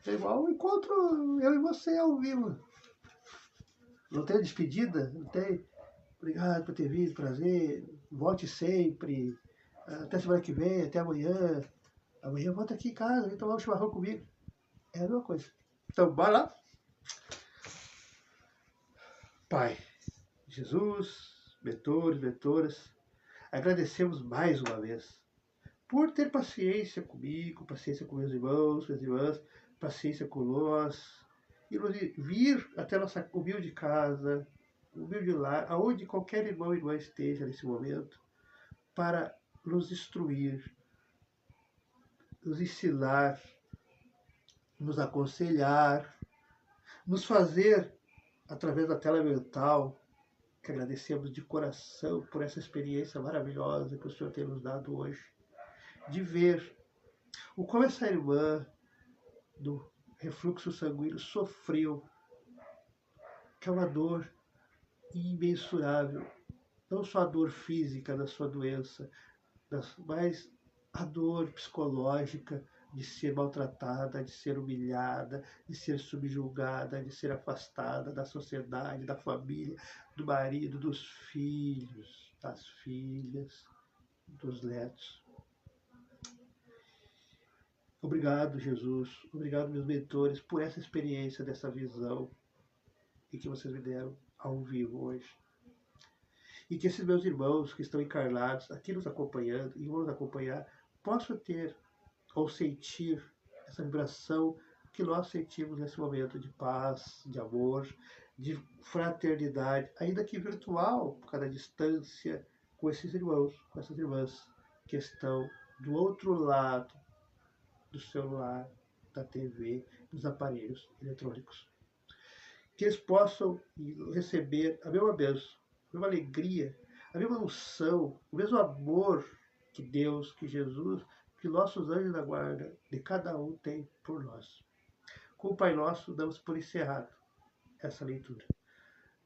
o encontro eu e você ao vivo. Não tem despedida, não tem obrigado por ter vindo, prazer, volte sempre, até semana que vem, até amanhã. Amanhã volta aqui em casa, vem tomar um chimarrão comigo. É a mesma coisa. Então, bora lá. Pai, Jesus, mentores, mentoras, agradecemos mais uma vez por ter paciência comigo, paciência com meus irmãos, minhas irmãs, paciência com nós, e nos vir até nossa humilde casa, humilde lar, aonde qualquer irmão e irmã esteja nesse momento, para nos instruir, nos ensinar, nos aconselhar, nos fazer, através da tela mental, que agradecemos de coração por essa experiência maravilhosa que o Senhor tem nos dado hoje, de ver o como essa irmã do refluxo sanguíneo sofreu, que é uma dor imensurável, não só a dor física da sua doença, mas a dor psicológica de ser maltratada, de ser humilhada, de ser subjugada, de ser afastada da sociedade, da família, do marido, dos filhos, das filhas, dos netos. Obrigado, Jesus. Obrigado, meus mentores, por essa experiência, dessa visão e que vocês me deram ao vivo hoje. E que esses meus irmãos que estão encarnados, aqui nos acompanhando e vão nos acompanhar, possam ter ou sentir essa vibração que nós sentimos nesse momento de paz, de amor, de fraternidade, ainda que virtual, por causa da distância, com esses irmãos, com essas irmãs que estão do outro lado do celular, da TV, dos aparelhos eletrônicos. Que eles possam receber a mesma bênção, a mesma alegria, a mesma unção, o mesmo amor que Deus, que Jesus, que nossos anjos da guarda de cada um tem por nós. Com o Pai Nosso, damos por encerrado essa leitura.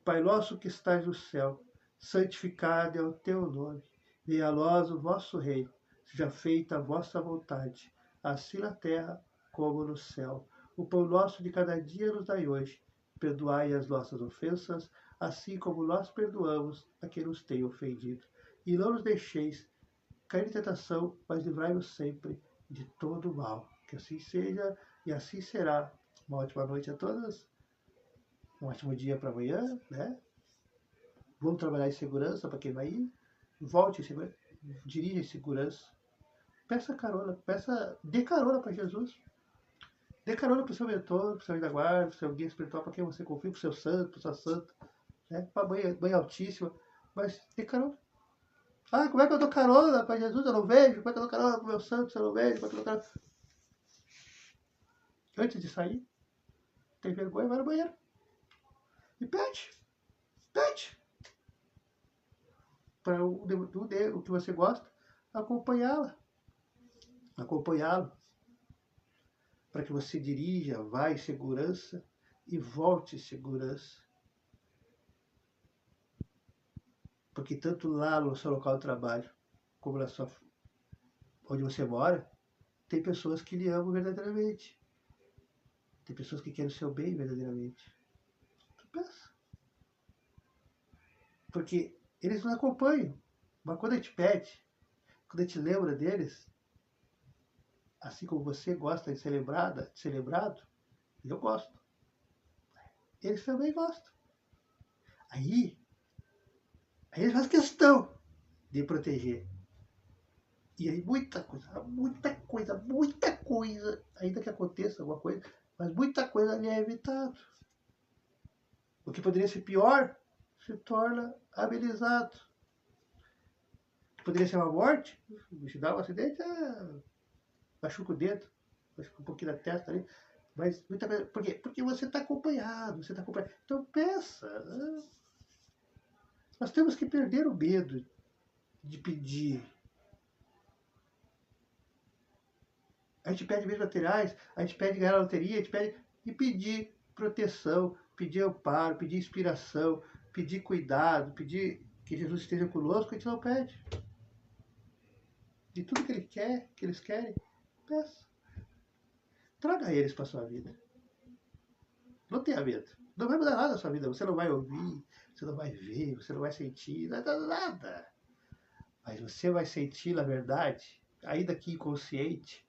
Pai nosso que estás no céu, santificado é o teu nome. Venha a nós o vosso reino. Seja feita a vossa vontade, assim na terra como no céu. O pão nosso de cada dia nos dai hoje. Perdoai as nossas ofensas, assim como nós perdoamos a quem nos tem ofendido. E não nos deixeis cair em tentação, mas livrai-nos sempre de todo mal. Que assim seja e assim será. Uma ótima noite a todas. Um ótimo dia para amanhã, né? Vamos trabalhar em segurança para quem vai ir. Volte em segurança. Dirija em segurança. Peça carona. Dê carona para Jesus. Dê carona para o seu mentor, para o seu anjo da guarda, para o seu guia espiritual, para quem você confia, para o seu santo, para a sua santa, né? Para a mãe altíssima. Mas dê carona. Ah, como é que eu dou carona para Jesus? Eu não vejo. Como é que eu dou carona para o meu santo? Eu não vejo. Como é que eu dou carona? Antes de sair, tem vergonha, vai no banheiro. E pede. Pede. Para o que você gosta, acompanhá-la. Acompanhá-lo. Para que você dirija, vá em segurança e volte em segurança. Porque tanto lá no seu local de trabalho, como onde você mora, tem pessoas que lhe amam verdadeiramente. Tem pessoas que querem o seu bem verdadeiramente. Tu pensa. Porque eles nos acompanham. Mas quando a gente pede, quando a gente lembra deles, assim como você gosta de ser celebrado, eu gosto. Eles também gostam. Aí eles fazem questão de proteger. E aí muita coisa, ainda que aconteça alguma coisa, mas muita coisa ali é evitado. O que poderia ser pior se torna amenizado. O que poderia ser uma morte, se dá um acidente, machuca o dedo, machuca um pouquinho da testa ali. Mas muita coisa. Por quê? Porque você está acompanhado, Então pensa. Nós temos que perder o medo de pedir. A gente pede bens materiais, a gente pede ganhar na loteria, a gente pede e pedir proteção, pedir amparo, pedir inspiração, pedir cuidado, pedir que Jesus esteja conosco, a gente não pede. De tudo que ele quer, que eles querem, peça. Traga eles para a sua vida. Não tenha medo. Não vai mudar nada na sua vida. Você não vai ouvir, você não vai ver, você não vai sentir, nada. Mas você vai sentir, na verdade, ainda que inconsciente,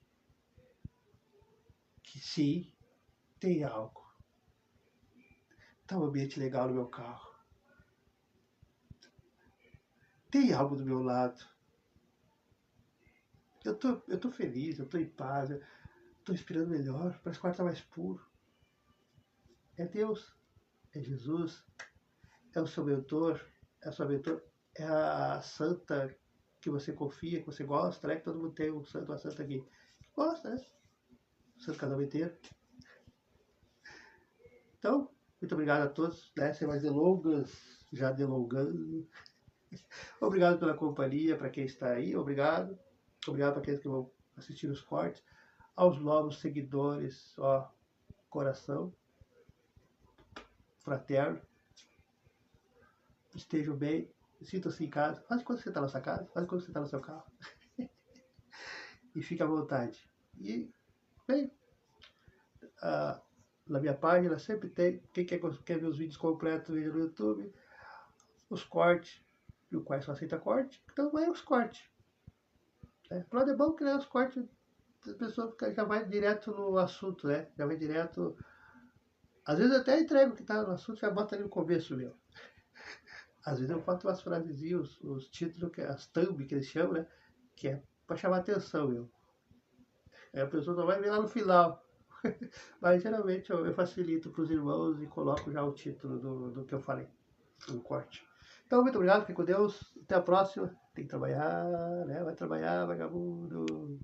que sim, tem algo. Tá um ambiente legal no meu carro. Tem algo do meu lado. Eu tô feliz, eu tô em paz, eu tô respirando melhor, parece que o ar tá mais puro. É Deus, é Jesus, é o seu mentor, é a sua mentor, é a santa que você confia, que você gosta, né? Que todo mundo tem um santo, uma santa que gosta, né? O santo casamenteiro. Então, muito obrigado a todos, né? Sem mais delongas, já delongando. Obrigado pela companhia, para quem está aí, obrigado. Obrigado para aqueles que vão assistir os cortes. Aos novos seguidores, ó, coração fraterno. Estejam bem, sintam-se em casa. Faz quando você está na sua casa, faz quando você está no seu carro. E fique à vontade. E, bem, na minha página sempre tem, quem quer ver os vídeos completos, veja no YouTube, os cortes, e o qual só aceita corte, então vai os cortes. Pro lado é bom que os cortes a pessoa já vai direto no assunto, né? Já vai direto. Às vezes eu até entrego o que tá no assunto, já bota ali no começo, meu. Às vezes eu faço umas frasezinhas, os títulos, as thumb que eles chamam, né? Que é pra chamar atenção, meu. Aí a pessoa só vai ver lá no final. Mas geralmente eu facilito para os irmãos e coloco já o título do que eu falei, no corte. Então, muito obrigado, fique com Deus. Até a próxima. Tem que trabalhar, né? Vai trabalhar, vagabundo.